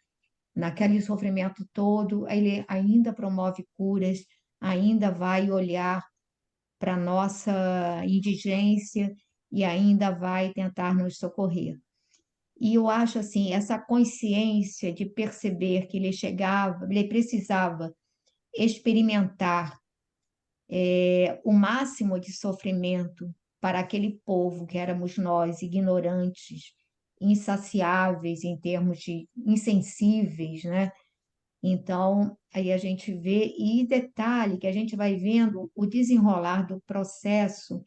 naquele sofrimento todo, ele ainda promove curas, ainda vai olhar para a nossa indigência e ainda vai tentar nos socorrer. E eu acho assim, essa consciência de perceber que ele chegava, ele precisava experimentar o máximo de sofrimento para aquele povo que éramos nós, ignorantes, insaciáveis em termos de insensíveis, né? Então, aí a gente vê, e detalhe que a gente vai vendo o desenrolar do processo,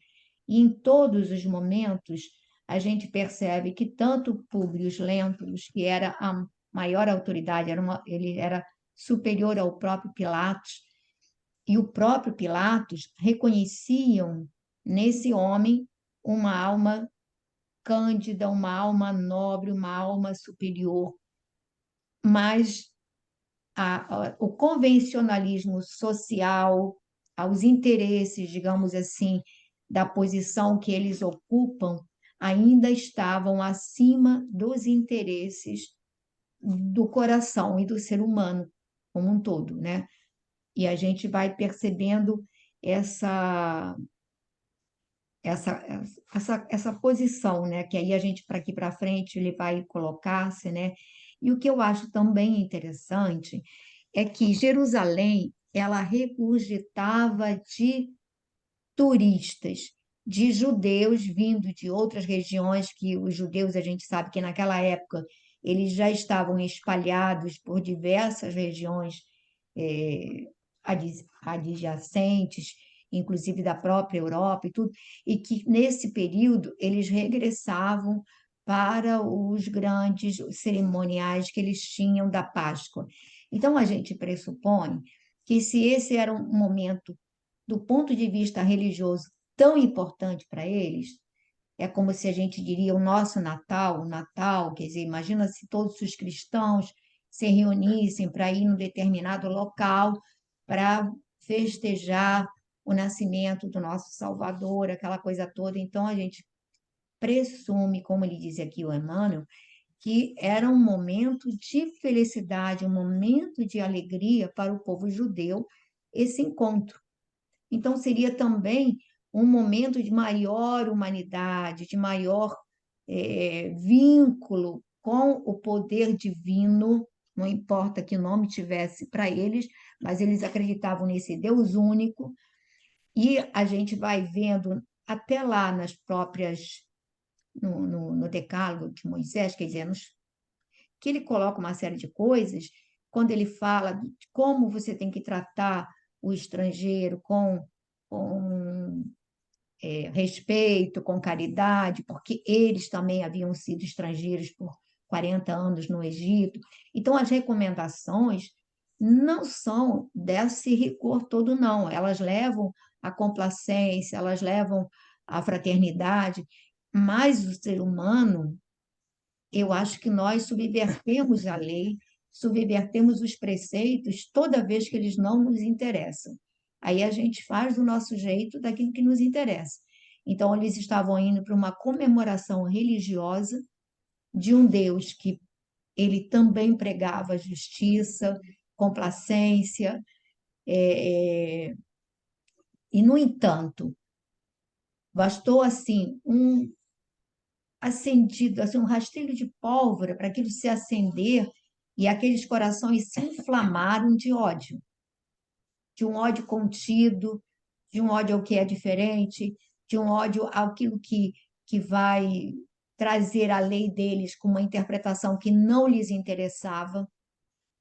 e em todos os momentos a gente percebe que tanto Públio Lentulus, que era a maior autoridade, ele era superior ao próprio Pilatos, e o próprio Pilatos reconheciam nesse homem uma alma cândida, uma alma nobre, uma alma superior, mas o convencionalismo social, aos interesses, digamos assim, da posição que eles ocupam, ainda estavam acima dos interesses do coração e do ser humano como um todo, né? E a gente vai percebendo essa essa essa posição, né? Que aí a gente para aqui para frente ele vai colocar-se, né? E o que eu acho também interessante é que Jerusalém ela regurgitava de turistas, de judeus vindo de outras regiões, que os judeus a gente sabe que naquela época eles já estavam espalhados por diversas regiões eh, adjacentes, inclusive da própria Europa e tudo, e que nesse período eles regressavam para os grandes cerimoniais que eles tinham da Páscoa. Então a gente pressupõe que se esse era um momento do ponto de vista religioso tão importante para eles, é como se a gente diria o Natal, quer dizer, imagina se todos os cristãos se reunissem para ir num determinado local para festejar o nascimento do nosso Salvador, aquela coisa toda. Então, a gente presume, como ele diz aqui o Emmanuel, que era um momento de felicidade, um momento de alegria para o povo judeu, esse encontro. Então, seria também um momento de maior humanidade, de maior vínculo com o poder divino, não importa que nome tivesse para eles, mas eles acreditavam nesse Deus único, e a gente vai vendo até lá nas próprias, no Decálogo de Moisés, quer dizer, que ele coloca uma série de coisas, quando ele fala de como você tem que tratar o estrangeiro com respeito, com caridade, porque eles também haviam sido estrangeiros por 40 anos no Egito. Então, as recomendações não são desse rigor todo, não. Elas levam à complacência, elas levam à fraternidade, mas o ser humano, eu acho que nós subvertemos a lei, subvertemos os preceitos toda vez que eles não nos interessam. Aí a gente faz do nosso jeito daquilo que nos interessa. Então, eles estavam indo para uma comemoração religiosa de um Deus que ele também pregava justiça, complacência, e, no entanto, bastou assim um acendido, assim, um rastilho de pólvora para aquilo se acender e aqueles corações se inflamaram de um ódio contido, de um ódio ao que é diferente, de um ódio àquilo que vai trazer a lei deles com uma interpretação que não lhes interessava,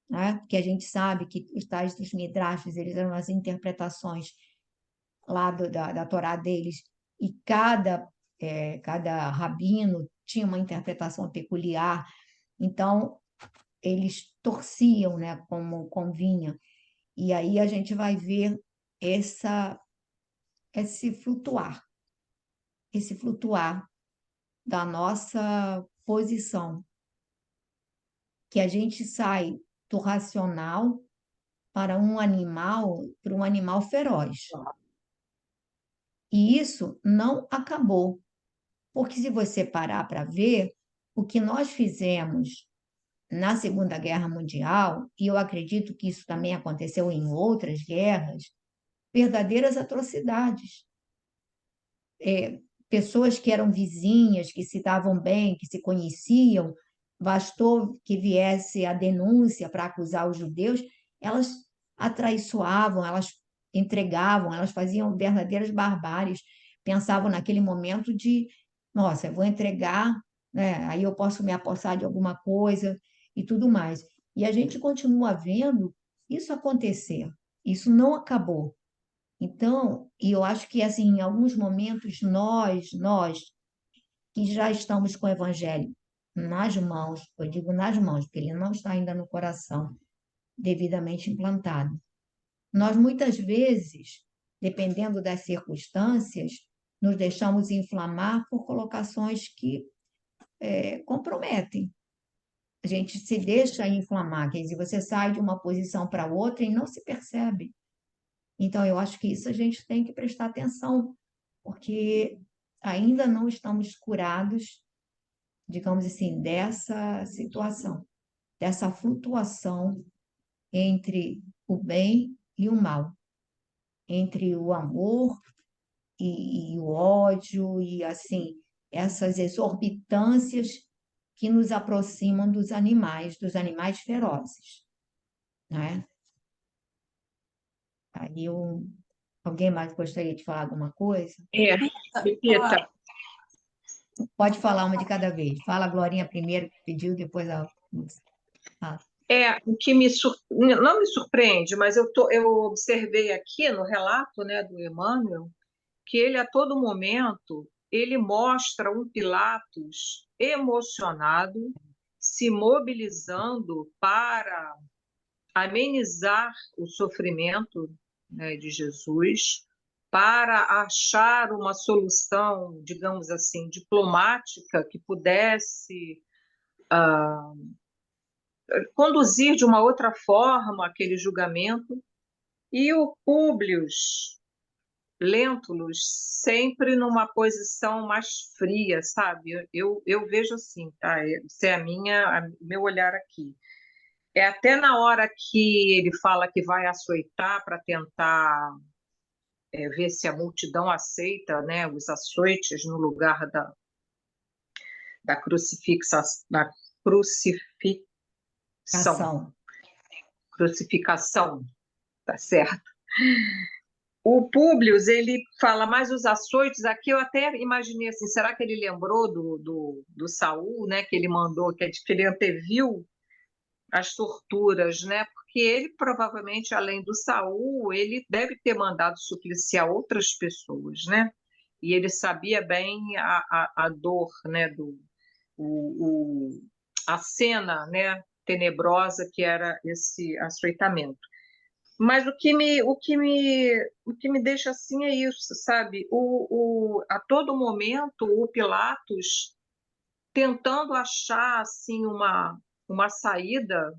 né? Porque a gente sabe que os tais dos midrashos, eles eram as interpretações lá da Torá deles, e cada rabino tinha uma interpretação peculiar, então eles torciam, né, como convinha. E aí a gente vai ver essa, esse flutuar da nossa posição, que a gente sai do racional para um animal feroz. E isso não acabou, porque se você parar para ver, o que nós fizemos na Segunda Guerra Mundial, e eu acredito que isso também aconteceu em outras guerras, verdadeiras atrocidades. Pessoas que eram vizinhas, que se davam bem, que se conheciam, bastou que viesse a denúncia para acusar os judeus, elas atraiçoavam, elas entregavam, elas faziam verdadeiras barbáries, pensavam naquele momento de, nossa, eu vou entregar, né? Aí eu posso me apossar de alguma coisa e tudo mais. E a gente continua vendo isso acontecer, isso não acabou. Então, e eu acho que, assim, em alguns momentos, nós que já estamos com o Evangelho nas mãos, eu digo nas mãos, porque ele não está ainda no coração, devidamente implantado. Nós, muitas vezes, dependendo das circunstâncias, nos deixamos inflamar por colocações que comprometem. A gente se deixa inflamar, quer dizer, você sai de uma posição para outra e não se percebe. Então, eu acho que isso a gente tem que prestar atenção, porque ainda não estamos curados, digamos assim, dessa situação, dessa flutuação entre o bem e o mal, entre o amor e o ódio, e assim, essas exorbitâncias que nos aproximam dos animais ferozes, né? Aí alguém mais gostaria de falar alguma coisa? Repita. Pode falar uma de cada vez. Fala a Glorinha primeiro, que pediu, depois a... Ah, O que não me surpreende, mas eu observei aqui no relato, né, do Emmanuel, que ele, a todo momento, ele mostra um Pilatos emocionado, se mobilizando para amenizar o sofrimento, né, de Jesus, para achar uma solução, digamos assim, diplomática que pudesse conduzir de uma outra forma aquele julgamento, e o Públio Lentulus sempre numa posição mais fria, sabe? Eu vejo assim, tá? Esse é meu olhar aqui. É até na hora que ele fala que vai açoitar para tentar ver se a multidão aceita, né, os açoites no lugar da ação. crucificação, tá certo? O Públio, ele fala mais os açoites. Aqui eu até imaginei assim, será que ele lembrou do Saul, né, que ele mandou, que ele anteviu as torturas, né? Porque ele provavelmente, além do Saul, ele deve ter mandado supliciar outras pessoas, né? e ele sabia bem a dor, né, o, o- a cena, né, tenebrosa que era esse açoitamento. Mas o que me deixa assim é isso, sabe? A todo momento o Pilatos tentando achar assim uma saída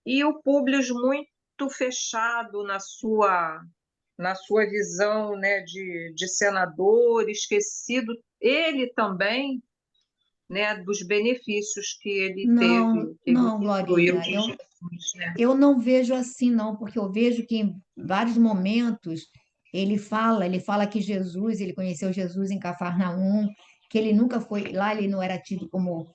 e o Públio muito fechado na sua visão, né, de senador, esquecido ele também, né, dos benefícios que ele Não, teve, que ele não, usufruiu Glorinha, de Jesus, né? eu não vejo assim, não, porque eu vejo que em vários momentos ele fala que Jesus, ele conheceu Jesus em Cafarnaum, que ele nunca foi lá, ele não era tido como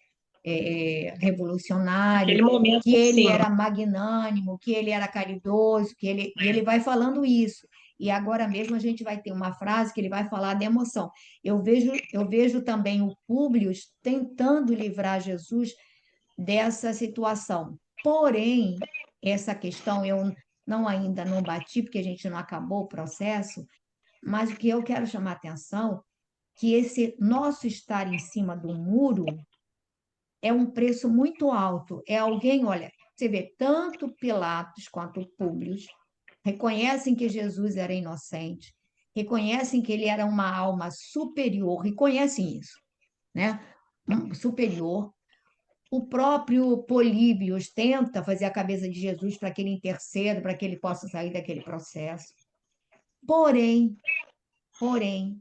revolucionário, Aquele momento que ele assim, era magnânimo, que ele era caridoso, e ele vai falando isso. E agora mesmo a gente vai ter uma frase que ele vai falar da emoção. Eu vejo também o Públio tentando livrar Jesus dessa situação. Porém, essa questão eu não ainda não bati, porque a gente não acabou o processo, mas o que eu quero chamar a atenção que esse nosso estar em cima do muro é um preço muito alto. É alguém, olha, você vê, tanto Pilatos quanto Públio reconhecem que Jesus era inocente, reconhecem que ele era uma alma superior, reconhecem isso, né? Superior. O próprio Políbios tenta fazer a cabeça de Jesus para que ele interceda, para que ele possa sair daquele processo. Porém, porém,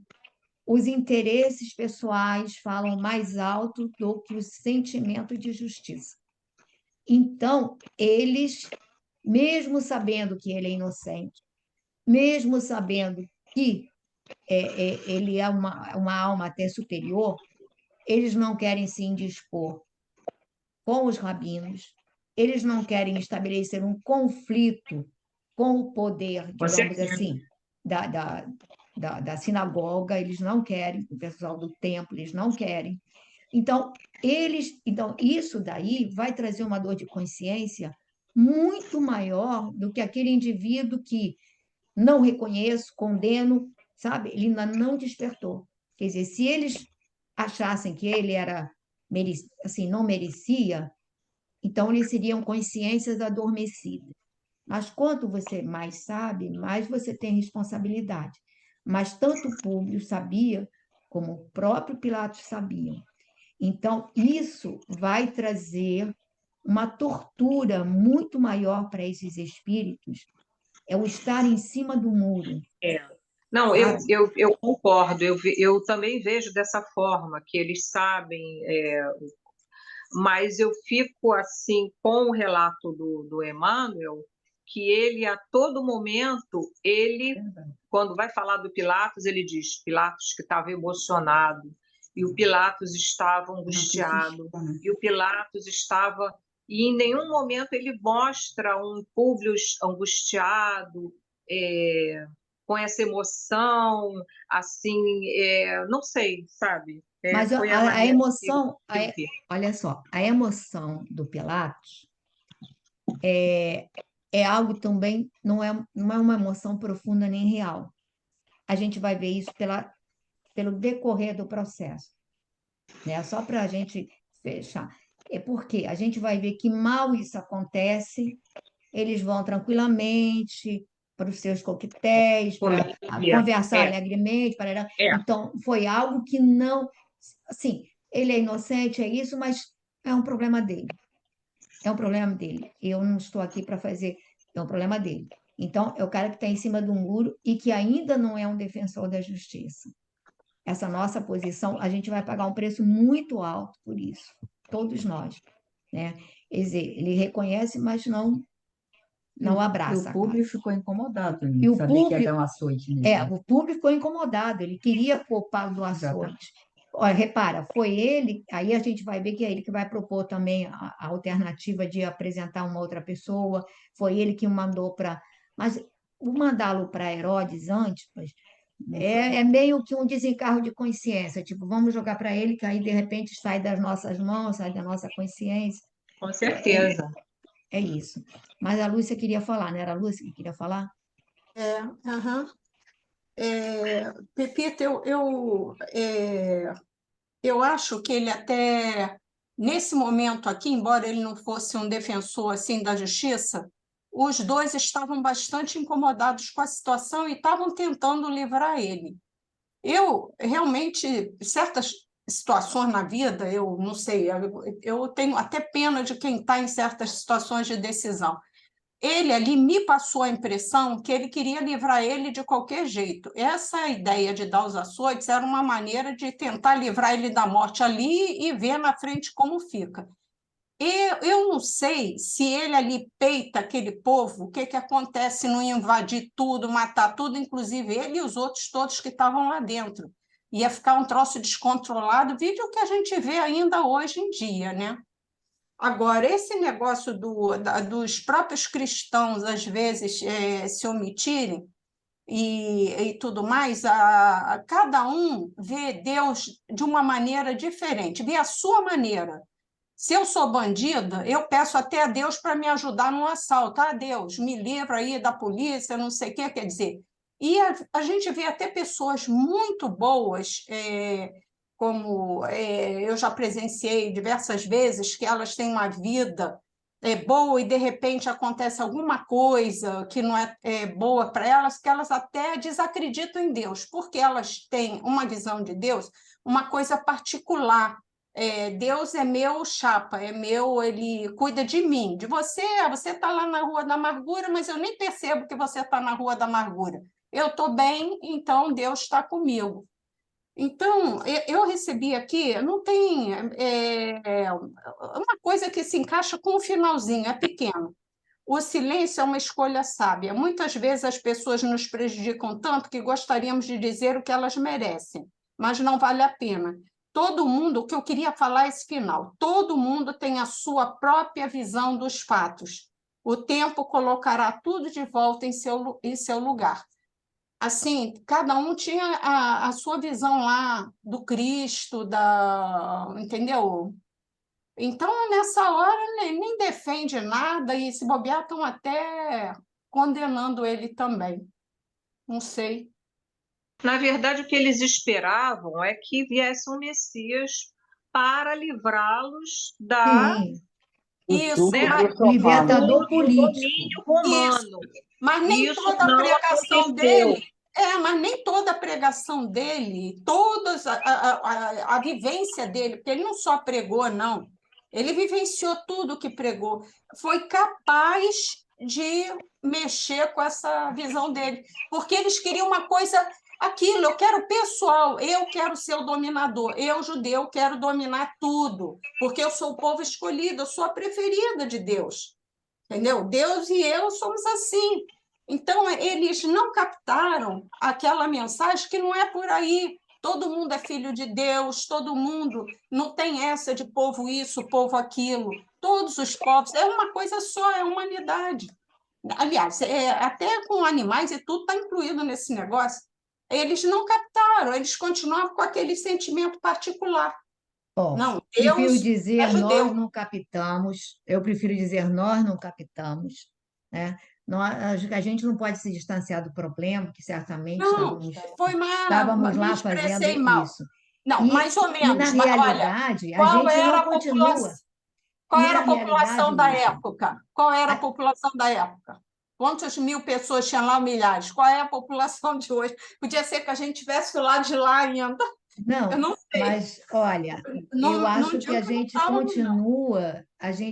os interesses pessoais falam mais alto do que o sentimento de justiça. Então, eles, mesmo sabendo que ele é inocente, mesmo sabendo que ele é uma alma até superior, eles não querem se indispor com os rabinos, eles não querem estabelecer um conflito com o poder, com digamos certeza. assim, da, da, da sinagoga, eles não querem, o pessoal do templo, eles não querem. Então, isso daí vai trazer uma dor de consciência muito maior do que aquele indivíduo que não reconheço, condeno, sabe? Ele ainda não despertou. Quer dizer, se eles achassem que ele era assim, não merecia, então eles seriam consciências adormecidas. Mas quanto você mais sabe, mais você tem responsabilidade. Mas tanto o público sabia, como o próprio Pilatos sabiam. Então, isso vai trazer uma tortura muito maior para esses espíritos, é o estar em cima do muro, É. Não, sabe? eu concordo, eu também vejo dessa forma, que eles sabem, mas eu fico assim com o relato do Emmanuel, que ele a todo momento, quando vai falar do Pilatos, ele diz, Pilatos que estava emocionado, e o Pilatos estava angustiado, e o Pilatos estava. E em nenhum momento ele mostra um Públio angustiado, com essa emoção, assim, não sei, sabe? Mas Foi a a maneira emoção, que eu vi. olha só, a emoção do Pilatos é algo também, não é uma emoção profunda nem real. A gente vai ver isso pelo decorrer do processo, né? Só para a gente fechar. É porque a gente vai ver que mal isso acontece, eles vão tranquilamente para os seus coquetéis, para conversar É, alegremente. é. Então, foi algo que não. Assim, ele é inocente, é isso, mas é um problema dele. É um problema dele. Eu não estou aqui para fazer. É um problema dele. Então, é o cara que está em cima do muro e que ainda não é um defensor da justiça. Essa nossa posição, a gente vai pagar um preço muito alto por isso, todos nós, né? Quer dizer, ele reconhece, mas não E o abraça a causa. público ficou incomodado, E né? Saber que ia dar um açoite nele, né? o público ficou incomodado, ele queria poupar do Exatamente. açoite. Olha, repara, foi ele, aí a gente vai ver que é ele que vai propor também a alternativa de apresentar uma outra pessoa, foi ele que o mandou para. Mas o mandá-lo para Herodes antes, é meio que um desencargo de consciência, tipo, vamos jogar para ele, que aí de repente sai das nossas mãos, sai da nossa consciência. Com É, é, certeza. é isso. Mas a Lúcia queria falar, não era a Lúcia que queria falar? Aham. Pepita, eu acho que ele até, nesse momento aqui, embora ele não fosse um defensor assim da justiça, os dois estavam bastante incomodados com a situação e estavam tentando livrar ele. Eu, realmente, certas situações na vida, eu não sei, eu tenho até pena de quem está em certas situações de decisão. Ele ali me passou a impressão que ele queria livrar ele de qualquer jeito. Essa ideia de dar os açoites era uma maneira de tentar livrar ele da morte ali e ver na frente como fica. Eu não sei se ele ali peita aquele povo, o que acontece no invadir tudo, matar tudo, inclusive ele e os outros todos que estavam lá dentro. Ia ficar um troço descontrolado, vídeo que a gente vê ainda hoje em dia, né? Agora, esse negócio dos próprios cristãos, às vezes, se omitirem e tudo mais, cada um vê Deus de uma maneira diferente, vê a sua maneira. Se eu sou bandida, eu peço até a Deus para me ajudar num assalto. Ah, Deus, me livra aí da polícia, não sei o que, quer dizer. E a gente vê até pessoas muito boas, como eu já presenciei diversas vezes, que elas têm uma vida boa e, de repente, acontece alguma coisa que não é boa para elas, que elas até desacreditam em Deus, porque elas têm uma visão de Deus, uma coisa particular. Deus é meu chapa, é meu, ele cuida de mim, de você. Você está lá na Rua da Amargura, mas eu nem percebo que você está na Rua da Amargura. Eu estou bem, então Deus está comigo. Então, eu recebi aqui, não tem uma coisa que se encaixa com o finalzinho, é pequeno. O silêncio é uma escolha sábia. Muitas vezes as pessoas nos prejudicam tanto que gostaríamos de dizer o que elas merecem, mas não vale a pena. Todo mundo, o que eu queria falar é esse final, todo mundo tem a sua própria visão dos fatos. O tempo colocará tudo de volta em seu lugar. Assim, cada um tinha a sua visão lá do Cristo, entendeu? Então, nessa hora, nem defende nada e, se bobear, estão até condenando ele também. Não sei. Na verdade, o que eles esperavam é que viesse um Messias para livrá-los Sim, Isso, libertador do político. domínio romano. mas nem Isso toda a não pregação aconteceu. dele. Mas nem toda a pregação dele, a vivência dele, porque ele não só pregou, não. Ele vivenciou tudo o que pregou. Foi capaz de mexer com essa visão dele, porque eles queriam uma coisa, aquilo, eu quero pessoal, eu quero ser o dominador, eu, judeu, quero dominar tudo, porque eu sou o povo escolhido, eu sou a preferida de Deus. Entendeu? Deus e eu somos assim. Então, eles não captaram aquela mensagem que não é por aí. Todo mundo é filho de Deus, todo mundo não tem essa de povo isso, povo aquilo. Todos os povos, é uma coisa só, é humanidade. Aliás, até com animais e tudo está incluído nesse negócio. Eles não captaram, eles continuavam com aquele sentimento particular. Bom, Não, prefiro Deus dizer é nós judeu. não captamos, eu prefiro dizer nós não captamos, né? A gente não pode se distanciar do problema, que certamente Não, estávamos me lá fazendo expressei mal. isso. Não, mais ou E na menos. Mas, olha, realidade, a qual gente era não a população? continua. Qual E era na a população realidade, da Lúcia, época? Qual era a a- população da época? Quantas mil pessoas tinham lá, milhares? Qual é a população de hoje? Podia ser que a gente tivesse lá de lá ainda. Eu não, não sei. mas olha, eu Não acho que digo a que não gente estávamos, não. continua,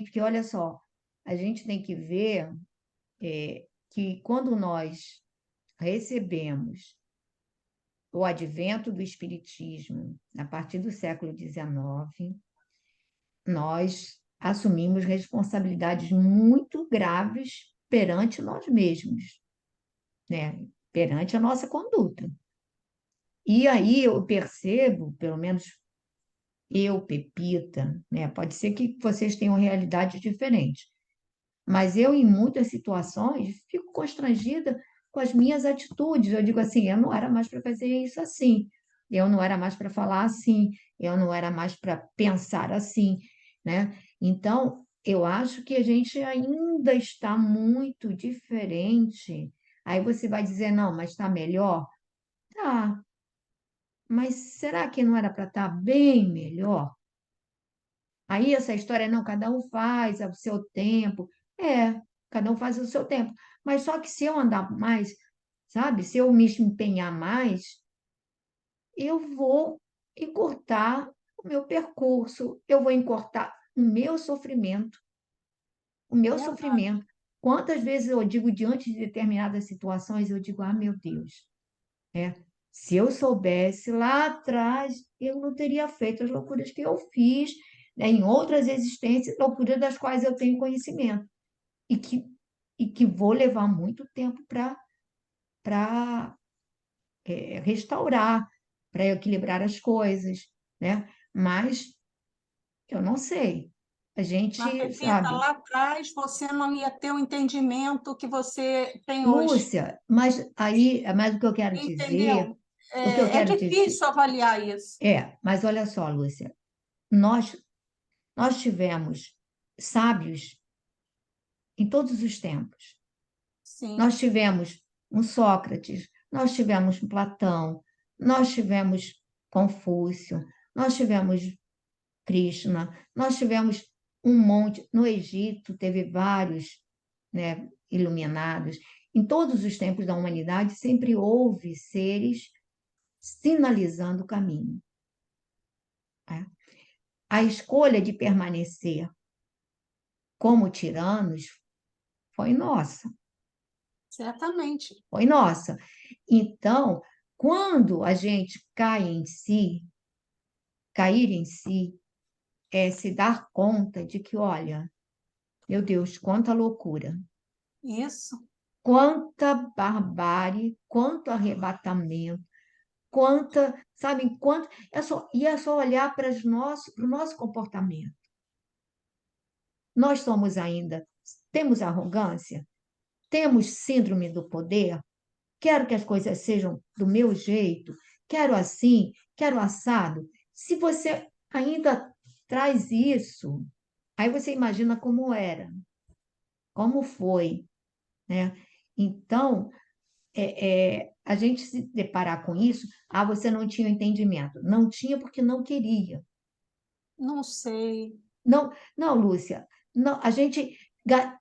porque olha só, a gente tem que ver que quando nós recebemos o advento do Espiritismo, a partir do século XIX, nós assumimos responsabilidades muito graves perante nós mesmos, né? Perante a nossa conduta. E aí eu percebo, pelo menos eu, Pepita, né? Pode ser que vocês tenham realidades diferentes, mas eu, em muitas situações, fico constrangida com as minhas atitudes. Eu digo assim, eu não era mais para fazer isso assim, eu não era mais para falar assim, eu não era mais para pensar assim, né? Então, eu acho que a gente ainda está muito diferente. Aí você vai dizer, não, mas está melhor? Tá, mas será que não era para estar bem melhor? Aí essa história, não, cada um faz ao seu tempo. É, cada um faz ao seu tempo. Mas só que se eu andar mais, sabe, se eu me empenhar mais, eu vou encurtar o meu percurso, eu vou encurtar o meu sofrimento, o meu Verdade. sofrimento. Quantas vezes eu digo diante de determinadas situações, eu digo, ah, meu Deus, é, se eu soubesse lá atrás, eu não teria feito as loucuras que eu fiz, né, em outras existências, loucuras das quais eu tenho conhecimento, e que, e que vou levar muito tempo para restaurar, para equilibrar as coisas, né? Mas eu não sei. A Mas, gente, Pepita, sabe, lá atrás você não ia ter o entendimento que você tem hoje. Lúcia, mas o que eu quero dizer, Entendeu? o que eu É quero dizer, difícil avaliar isso. mas olha só, Lúcia, nós nós tivemos sábios em todos os tempos. Sim, Nós tivemos um Sócrates, nós tivemos um Platão, nós tivemos Confúcio, nós tivemos Krishna, nós tivemos um monte. No Egito, teve vários, né, iluminados. Em todos os tempos da humanidade, sempre houve seres sinalizando o caminho. Né? A escolha de permanecer como tiranos foi nossa. certamente. Foi nossa. Então, quando a gente cai em si, cair em si, é se dar conta de que, olha, meu Deus, quanta loucura, Isso. quanta barbárie, quanto arrebatamento, quanta, sabe, quanto, é só olhar para o nosso comportamento. Nós somos ainda, temos arrogância, temos síndrome do poder, quero que as coisas sejam do meu jeito, quero assim, quero assado. Se você ainda traz isso, aí você imagina como era, como foi, né? Então, a gente se deparar com isso, você não tinha entendimento. Não tinha porque não queria. Não sei. Não, não, Lúcia, não,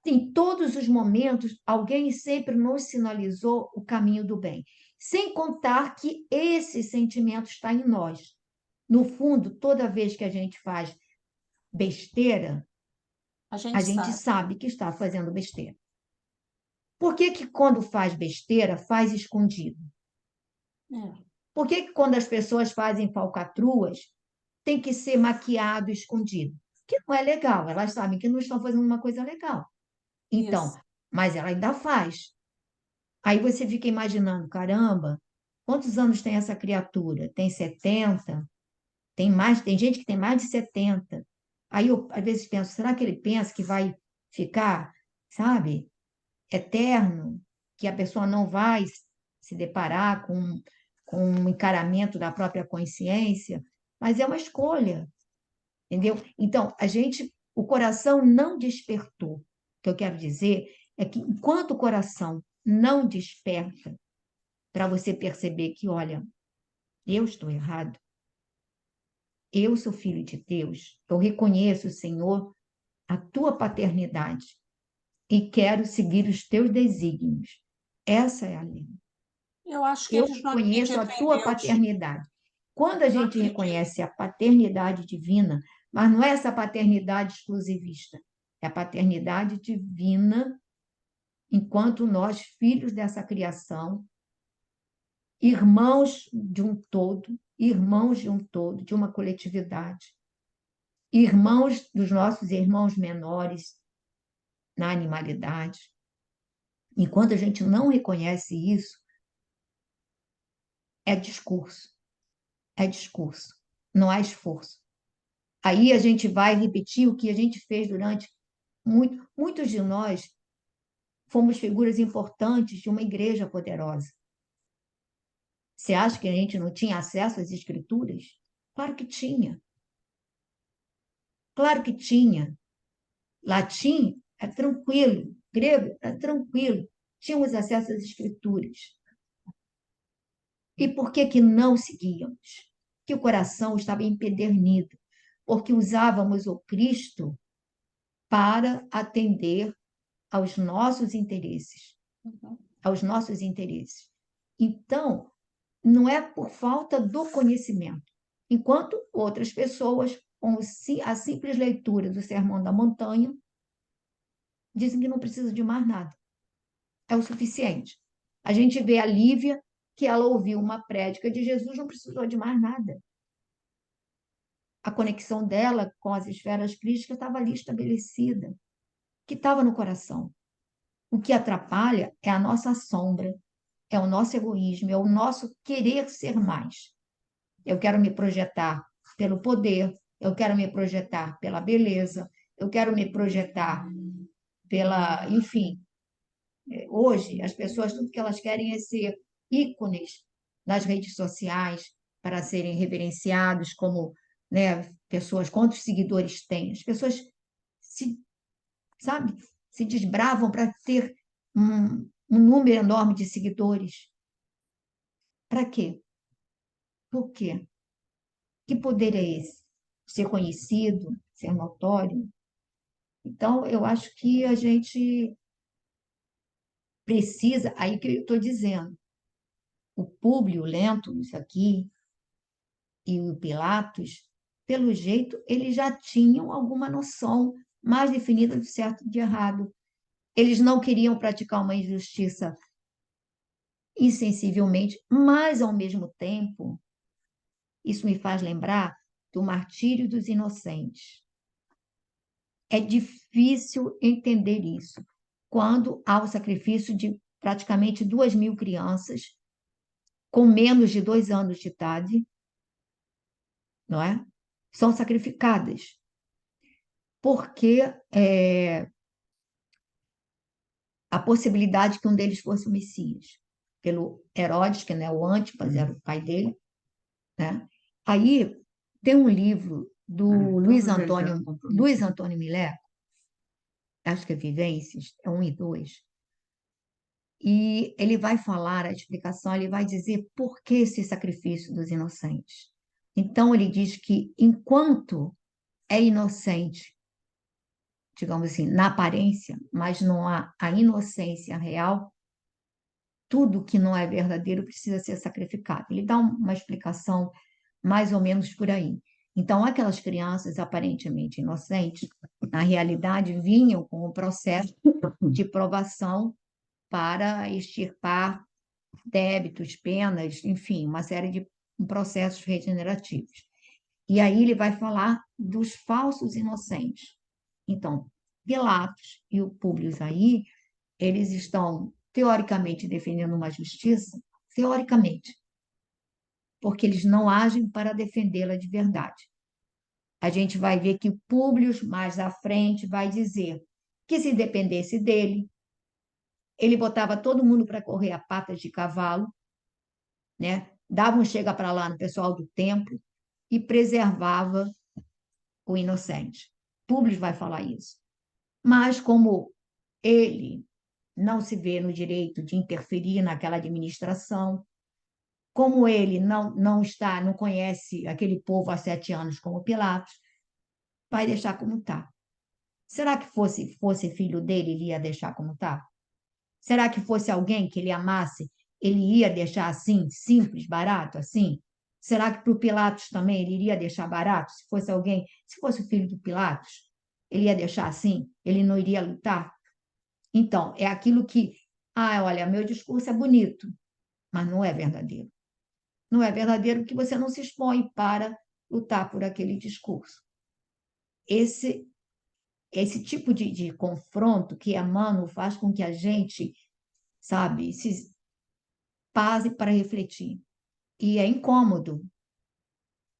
em todos os momentos, alguém sempre nos sinalizou o caminho do bem, sem contar que esse sentimento está em nós. No fundo, toda vez que a gente faz besteira, A a gente gente sabe. sabe que está fazendo besteira. Por que que quando faz besteira, faz escondido? É. Por que que quando as pessoas fazem falcatruas, tem que ser maquiado, escondido? Que não é legal, elas sabem que não estão fazendo uma coisa legal. Então, Isso. mas ela ainda faz. Aí você fica imaginando, caramba, quantos anos tem essa criatura? Tem 70? Tem mais, tem gente que tem mais de 70. Aí eu, às vezes, penso, será que ele pensa que vai ficar, sabe, eterno? Que a pessoa não vai se deparar com um encaramento da própria consciência? Mas é uma escolha, entendeu? Então, o coração não despertou. O que eu quero dizer é que enquanto o coração não desperta para você perceber que, olha, eu estou errado, eu sou filho de Deus, eu reconheço, Senhor, a tua paternidade e quero seguir os teus desígnios. Essa é a lei. Eu acho que Eu eles não reconheço a acreditam em tua Deus. paternidade. Quando a Não gente acreditam. reconhece a paternidade divina, mas não é essa paternidade exclusivista, é a paternidade divina enquanto nós, filhos dessa criação, irmãos de um todo, de uma coletividade, irmãos dos nossos irmãos menores na animalidade. Enquanto a gente não reconhece isso, é discurso, é discurso, não há esforço. Aí a gente vai repetir o que a gente fez durante muitos de nós fomos figuras importantes de uma igreja poderosa. Você acha que a gente não tinha acesso às escrituras? Claro que tinha. Claro que tinha. Latim é tranquilo, grego é tranquilo. Tínhamos acesso às escrituras. E por que que não seguíamos? Que o coração estava empedernido, porque usávamos o Cristo para atender aos nossos interesses, aos nossos interesses. Então, não é por falta do conhecimento. Enquanto outras pessoas, com a simples leitura do Sermão da Montanha, dizem que não precisa de mais nada. É o suficiente. A gente vê a Lívia, que ela ouviu uma prédica de Jesus, não precisou de mais nada. A conexão dela com as esferas crísticas estava ali estabelecida, que estava no coração. O que atrapalha é a nossa sombra, é o nosso egoísmo, é o nosso querer ser mais. Eu quero me projetar pelo poder, eu quero me projetar pela beleza, eu quero me projetar pela, enfim. Hoje, as pessoas, tudo que elas querem é ser ícones nas redes sociais para serem reverenciados como, né, pessoas, quantos seguidores têm. As pessoas se, sabe, se desbravam para ter um número enorme de seguidores. Para quê? Por quê? Que poder é esse? Ser conhecido, ser notório? Então, eu acho que a gente precisa, aí que eu estou dizendo, o Públio Lentulus aqui e o Pilatos, pelo jeito, eles já tinham alguma noção mais definida do certo e de errado. Eles não queriam praticar uma injustiça insensivelmente, mas, ao mesmo tempo, isso me faz lembrar do martírio dos inocentes. É difícil entender isso quando há o sacrifício de praticamente 2.000 crianças com menos de 2 anos de idade, não é? São sacrificadas porque a possibilidade que um deles fosse o Messias, pelo Herodes, que não é o Antipas, era o pai dele, né? Aí tem um livro do Luiz Antônio Millet, acho que é Vivências, é 1 e 2, e ele vai falar a explicação, ele vai dizer por que esse sacrifício dos inocentes. Então, ele diz que enquanto é inocente, digamos assim, na aparência, mas não há a inocência real, tudo que não é verdadeiro precisa ser sacrificado. Ele dá uma explicação mais ou menos por aí. Então, aquelas crianças aparentemente inocentes, na realidade, vinham com o processo de provação para extirpar débitos, penas, enfim, uma série de processos regenerativos. E aí ele vai falar dos falsos inocentes. Então, Pilatos e o Públio aí, eles estão teoricamente defendendo uma justiça, teoricamente, porque eles não agem para defendê-la de verdade. A gente vai ver que o Públio, mais à frente, vai dizer que se dependesse dele, ele botava todo mundo para correr a patas de cavalo, né? Dava um chega para lá no pessoal do templo e preservava o inocente. Públio vai falar isso. Mas como ele não se vê no direito de interferir naquela administração, como ele não conhece aquele povo há 7 anos como Pilatos, vai deixar como está. Será que fosse filho dele, ele ia deixar como está? Será que fosse alguém que ele amasse, ele ia deixar assim, simples, barato, assim? Será que para o Pilatos também ele iria deixar barato? Se fosse alguém, se fosse o filho do Pilatos, ele ia deixar assim? Ele não iria lutar? Então, é aquilo que, olha, meu discurso é bonito, mas não é verdadeiro. Não é verdadeiro porque você não se expõe para lutar por aquele discurso. Esse tipo de confronto que Emmanuel faz com que a gente, sabe, se pare para refletir. E é incômodo,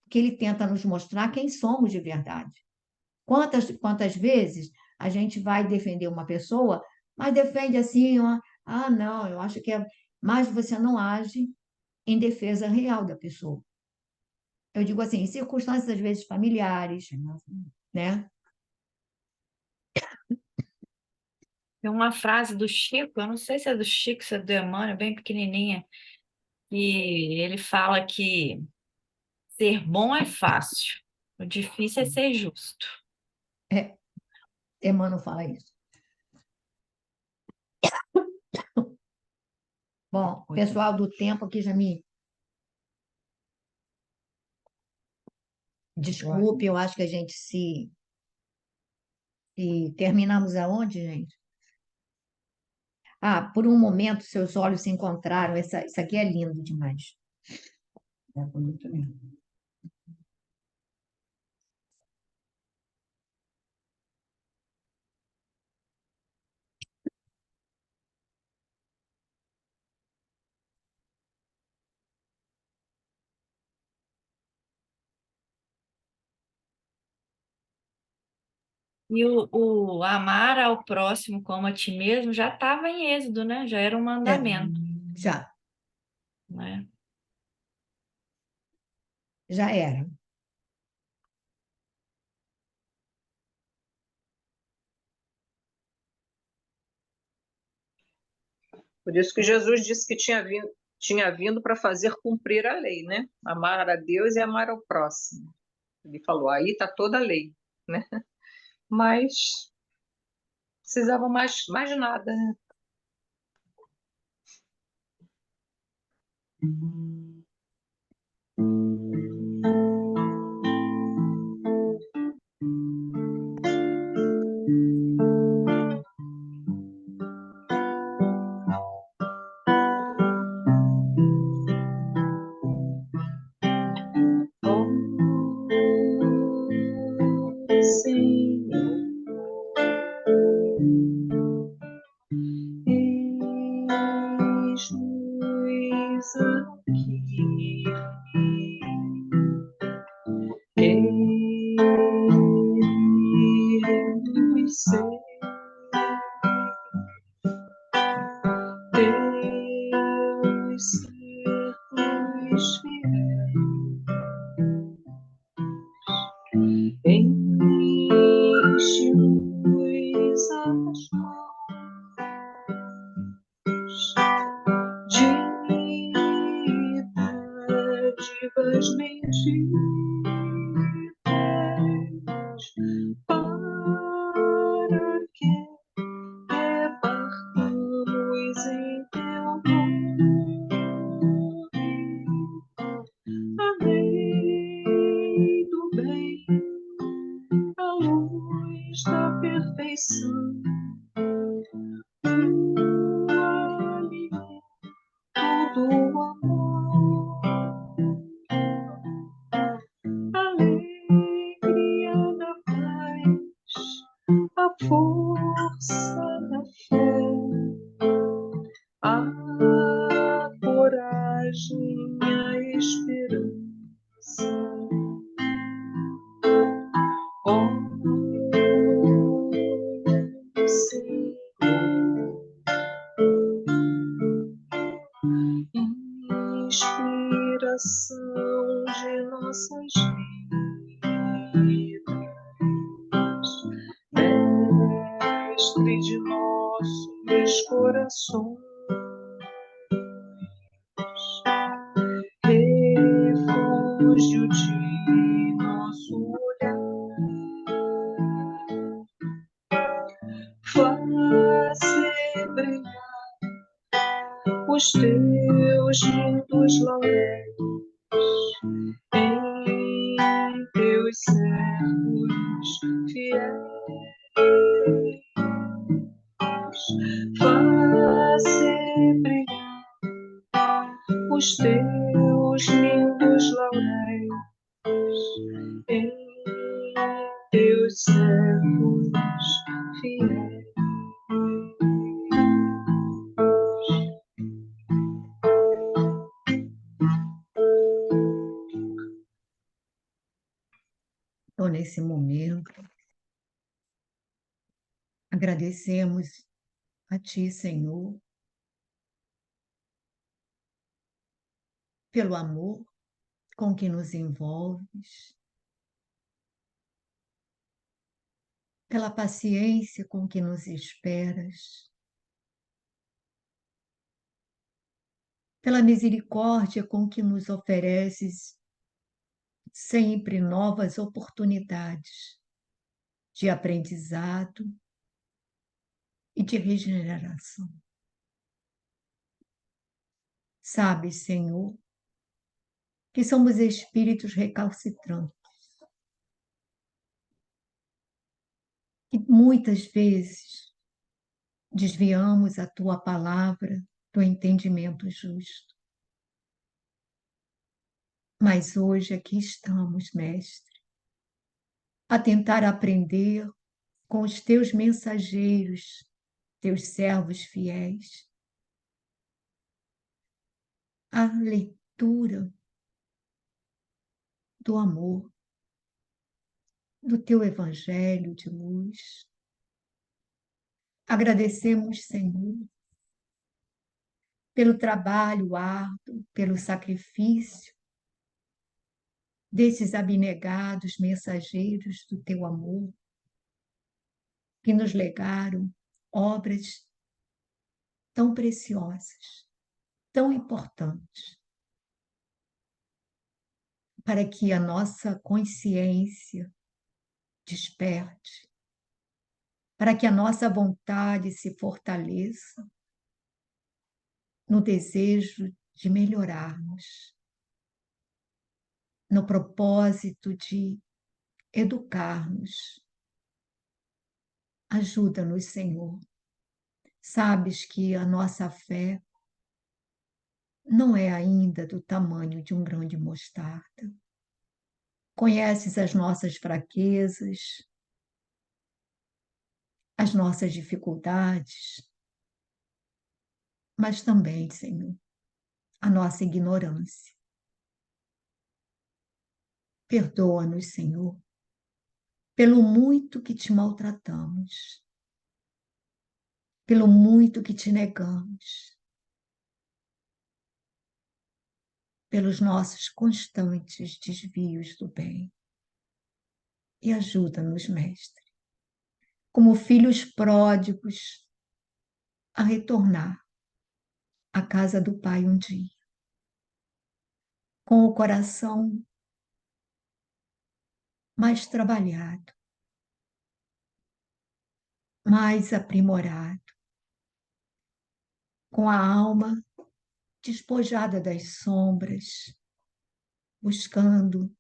porque ele tenta nos mostrar quem somos de verdade. Quantas vezes a gente vai defender uma pessoa, mas defende assim, não, eu acho que é. Mas você não age em defesa real da pessoa. Eu digo assim, em circunstâncias, às vezes, familiares, né? Tem uma frase do Chico, eu não sei se é do Chico, se é do Emmanuel, bem pequenininha. que ele fala que ser bom é fácil, o difícil é ser justo. Emmanuel fala isso. Bom, pessoal do tempo aqui já me desculpe, eu acho que a gente se terminamos aonde, gente? Ah, por um momento seus olhos se encontraram. Isso aqui é lindo demais. É bonito mesmo. E o amar ao próximo como a ti mesmo já estava em Êxodo, né? Já era um mandamento, Já, né? já era. Por isso que Jesus disse que tinha vindo para fazer cumprir a lei, né? Amar a Deus e amar ao próximo. Ele falou, aí está toda a lei, né? Mas precisava mais nada, né? Oh, Senhor, eis-nos aqui. Queremos ser teus servos fiéis. Enche-nos as mãos de dádivas benditas para que repartamos em teu nome a lei do bem, a luz da perfeição, o alimento do amor, a alegria da paz, a força da fé, a coragem, a esperança. Oh, Senhor, inspiração de nossas vidas, mestre de nossos corações, refúgio de nosso olhar, faze brilhar os teus lindos lauréis em teus servos fiéis. Faze brilhar os teus lindos lauréis em teus servos fiéis. Então, nesse momento, agradecemos a Ti, Senhor, pelo amor com que nos envolves, pela paciência com que nos esperas, pela misericórdia com que nos ofereces sempre novas oportunidades de aprendizado e de regeneração. Sabes, Senhor, que somos espíritos recalcitrantes e muitas vezes desviamos a tua palavra do entendimento justo. Mas hoje aqui estamos, Mestre, a tentar aprender com os teus mensageiros, teus servos fiéis, a leitura do amor, do teu evangelho de luz. Agradecemos, Senhor, pelo trabalho árduo, pelo sacrifício desses abnegados mensageiros do teu amor, que nos legaram obras tão preciosas, tão importantes, para que a nossa consciência desperte, para que a nossa vontade se fortaleça no desejo de melhorarmos, no propósito de educar-nos. Ajuda-nos, Senhor. Sabes que a nossa fé não é ainda do tamanho de um grão de mostarda. Conheces as nossas fraquezas, as nossas dificuldades, mas também, Senhor, a nossa ignorância. Perdoa-nos, Senhor, pelo muito que te maltratamos, pelo muito que te negamos, pelos nossos constantes desvios do bem. E ajuda-nos, Mestre, como filhos pródigos, a retornar à casa do Pai um dia, com o coração mais trabalhado, mais aprimorado, com a alma despojada das sombras, buscando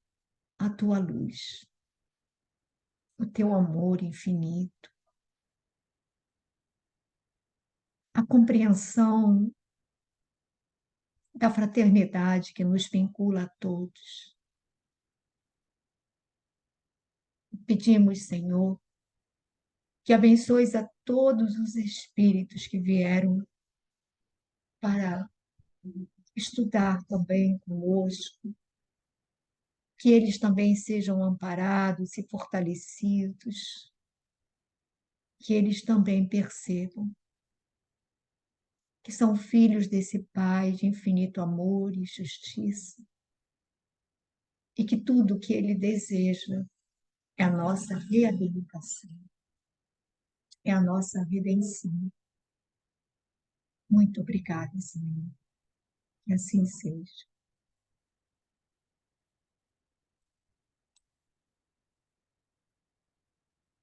a tua luz, o teu amor infinito, a compreensão da fraternidade que nos vincula a todos. Pedimos, Senhor, que abençoes a todos os espíritos que vieram para estudar também conosco, que eles também sejam amparados e fortalecidos, que eles também percebam que são filhos desse Pai de infinito amor e justiça, e que tudo o que Ele deseja é a nossa reabilitação, é a nossa redenção. Muito obrigada, Senhor. Que assim seja.